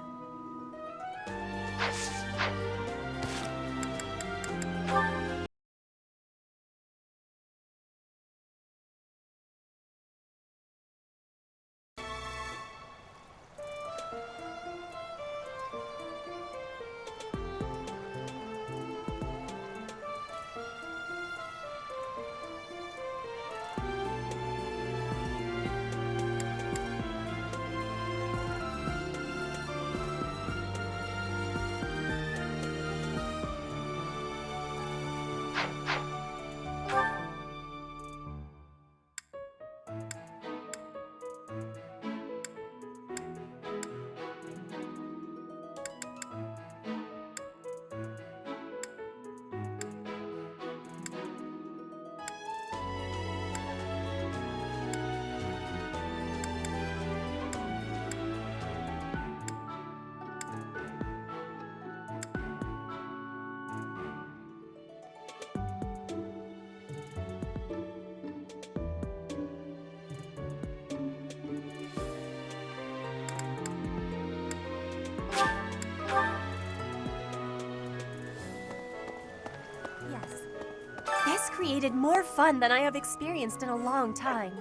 This created more fun than I have experienced in a long time.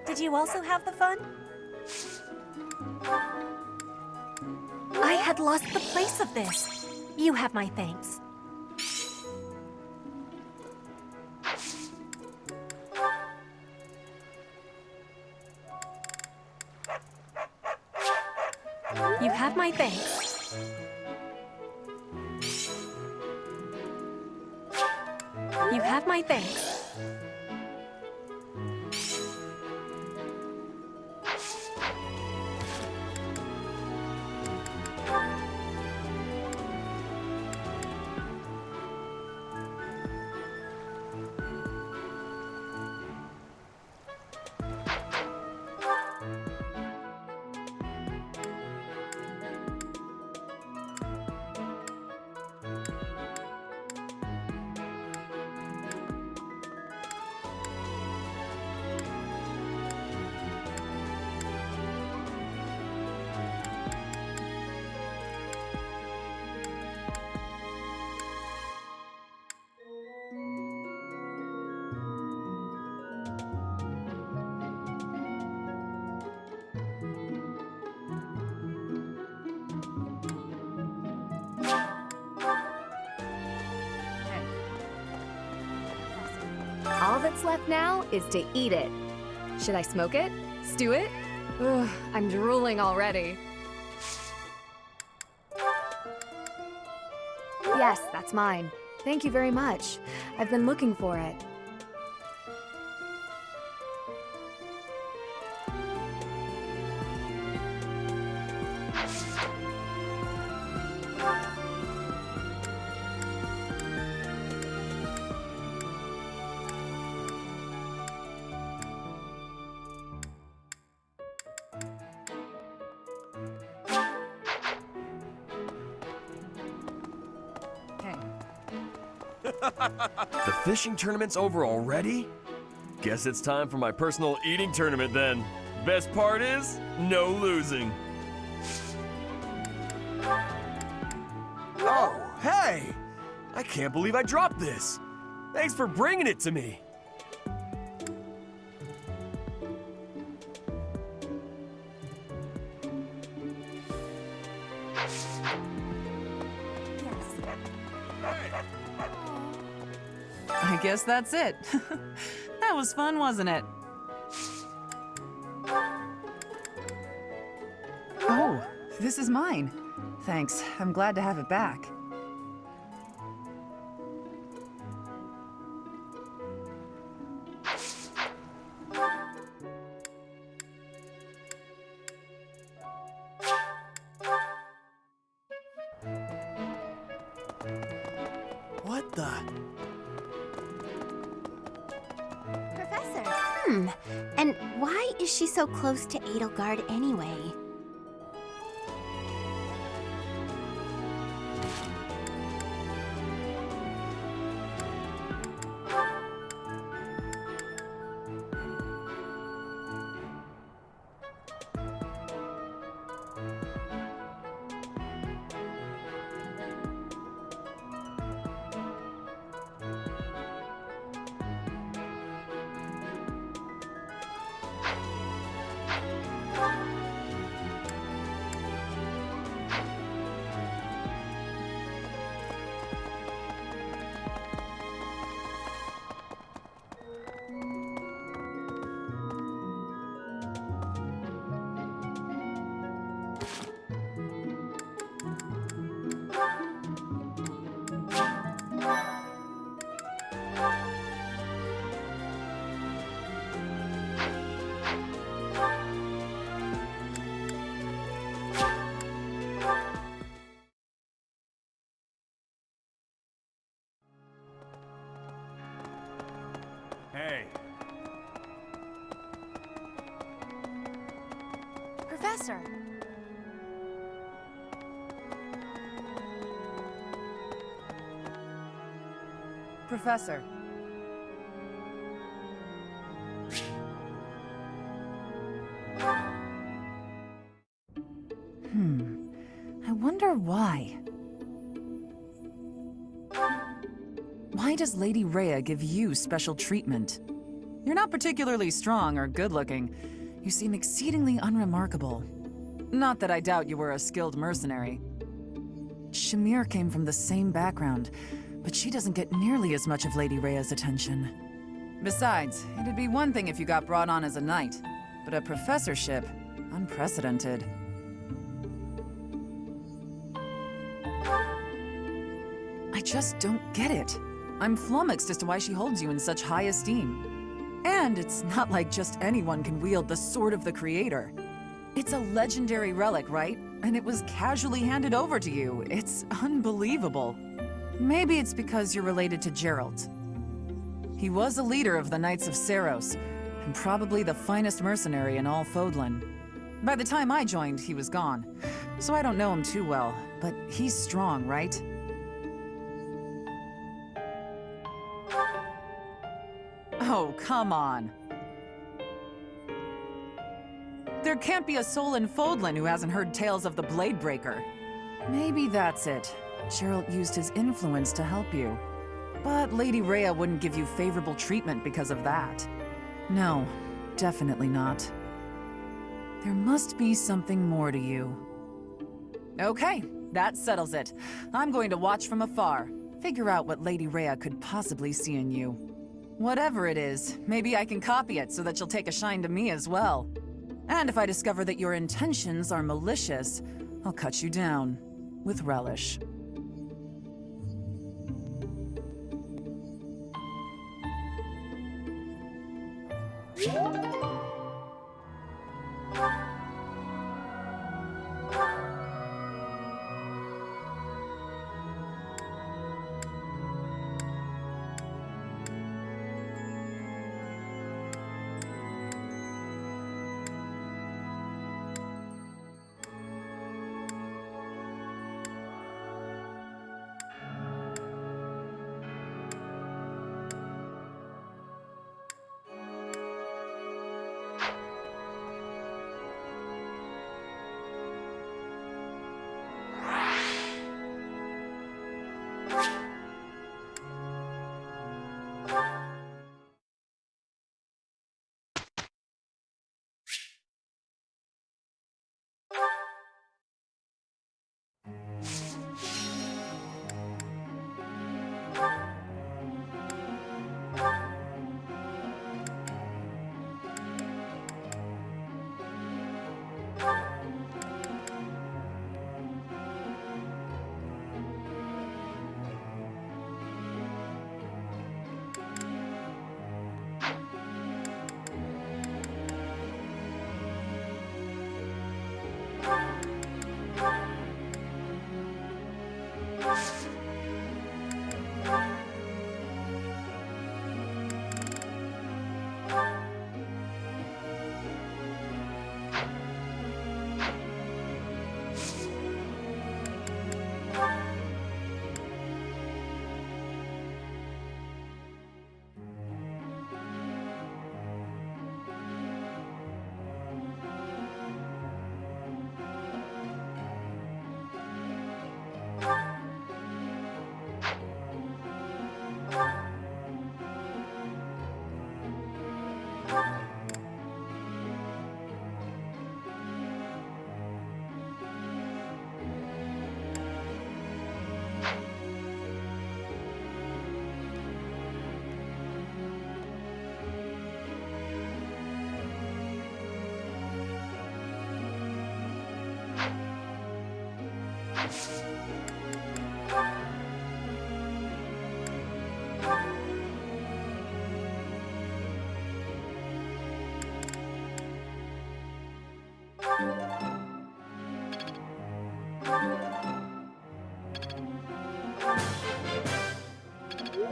Did you also have the fun? I had lost the place of this. You have my thanks. You have my thanks. You have my thanks. All that's left now is to eat it. Should I smoke it? Stew it? Ugh, I'm drooling already. Yes, that's mine. Thank you very much. I've been looking for it. The fishing tournament's over already? Guess it's time for my personal eating tournament then. Best part is, no losing. Oh, hey! I can't believe I dropped this. Thanks for bringing it to me. I guess that's it. That was fun, wasn't it? Oh, this is mine. Thanks. I'm glad to have it back. What the? Professor. And why is she so close to Edelgard anyway? Hey. Professor. Professor. I wonder why. Why does Lady Rhea give you special treatment? You're not particularly strong or good-looking. You seem exceedingly unremarkable. Not that I doubt you were a skilled mercenary. Shamir came from the same background, but she doesn't get nearly as much of Lady Rhea's attention. Besides, it'd be one thing if you got brought on as a knight, but a professorship, unprecedented. I just don't get it. I'm flummoxed as to why she holds you in such high esteem. And it's not like just anyone can wield the Sword of the Creator. It's a legendary relic, right? And it was casually handed over to you. It's unbelievable. Maybe it's because you're related to Geralt. He was a leader of the Knights of Seiros, and probably the finest mercenary in all Fodlan. By the time I joined, he was gone. So I don't know him too well, but he's strong, right? Oh, come on. There can't be a soul in Fodlan who hasn't heard tales of the Bladebreaker. Maybe that's it. Geralt used his influence to help you. But Lady Rhea wouldn't give you favorable treatment because of that. No, definitely not. There must be something more to you. Okay, that settles it. I'm going to watch from afar, figure out what Lady Rhea could possibly see in you. Whatever it is, maybe I can copy it so that you'll take a shine to me as well. And if I discover that your intentions are malicious, I'll cut you down with relish.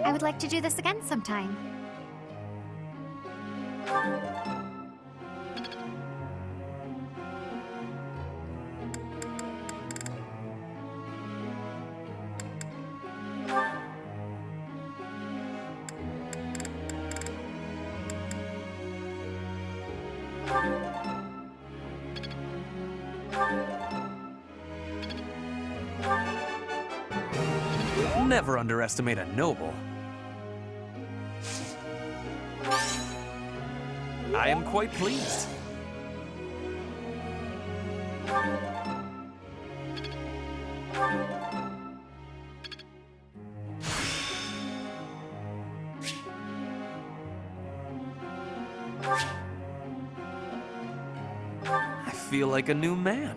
I would like to do this again sometime. Never underestimate a noble. I am quite pleased. I feel like a new man.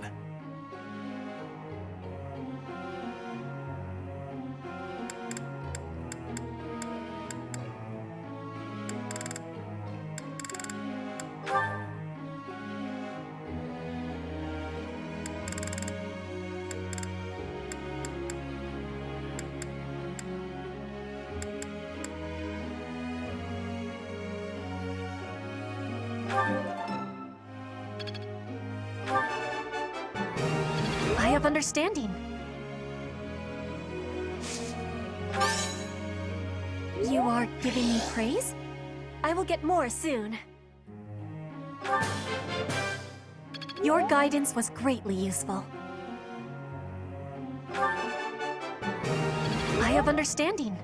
I have understanding. You are giving me praise? I will get more soon. Your guidance was greatly useful. I have understanding.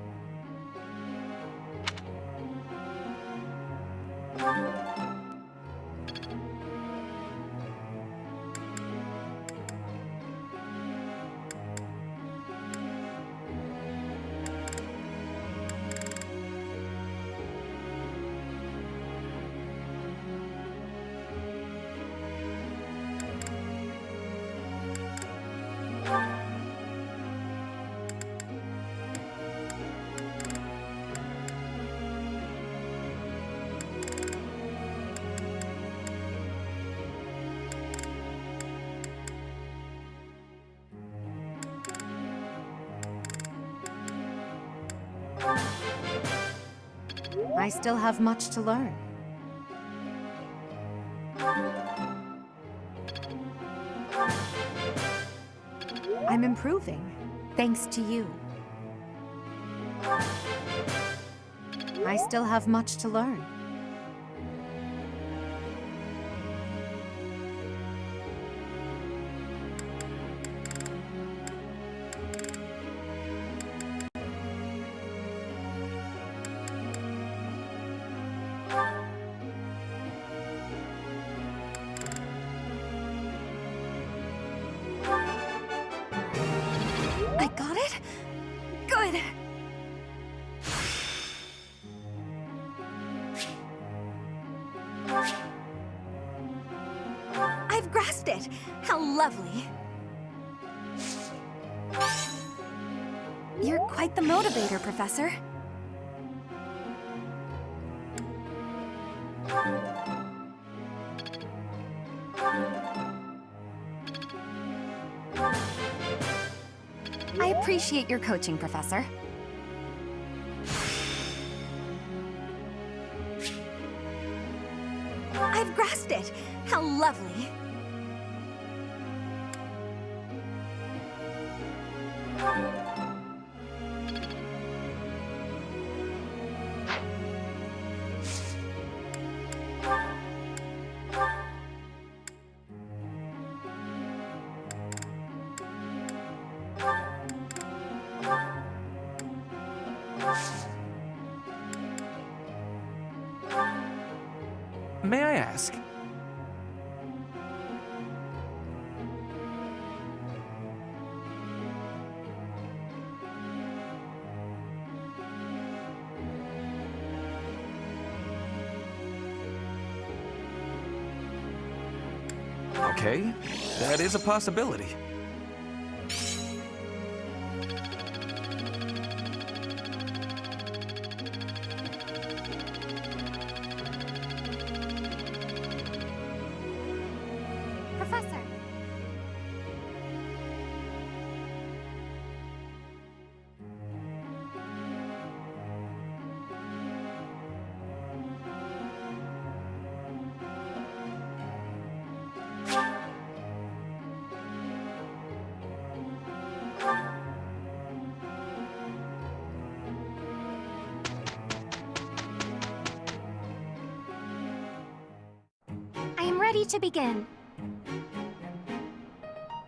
I still have much to learn. I'm improving, thanks to you. I still have much to learn. I got it? Good. I've grasped it! How lovely! You're quite the motivator, Professor. I appreciate your coaching, Professor. I've grasped it! How lovely! May I ask? Okay, that is a possibility. Professor. I am ready to begin.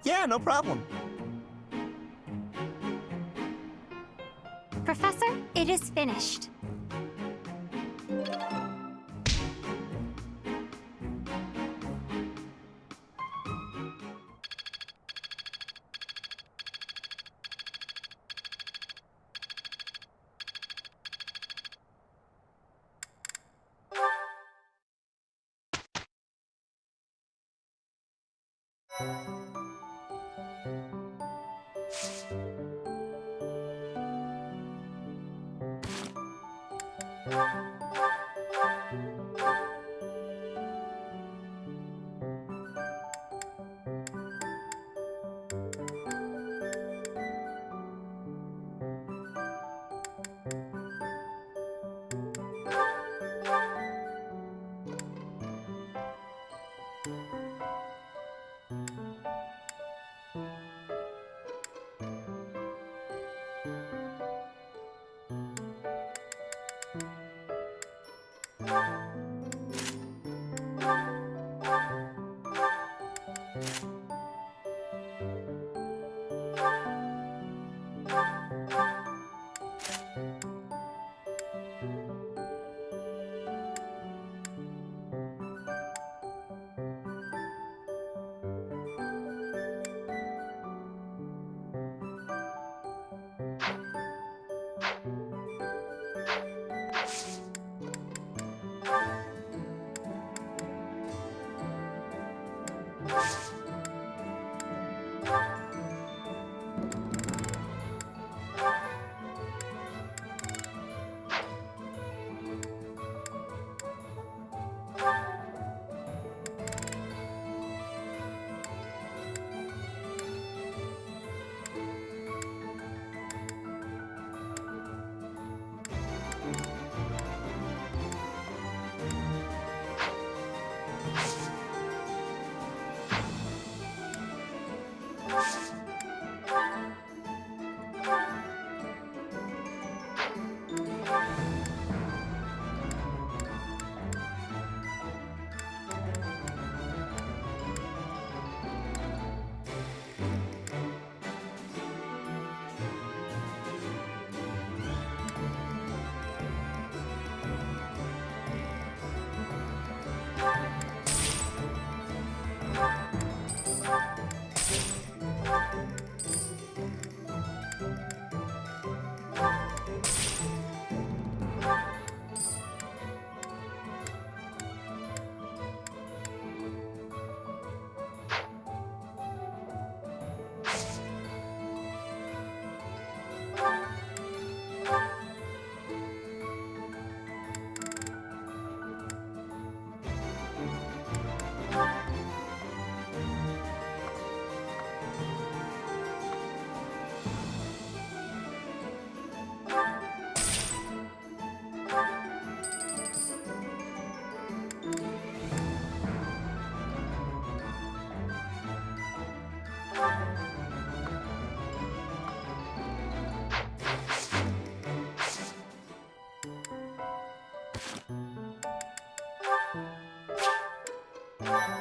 Yeah, no problem. Professor, it is finished. Huh?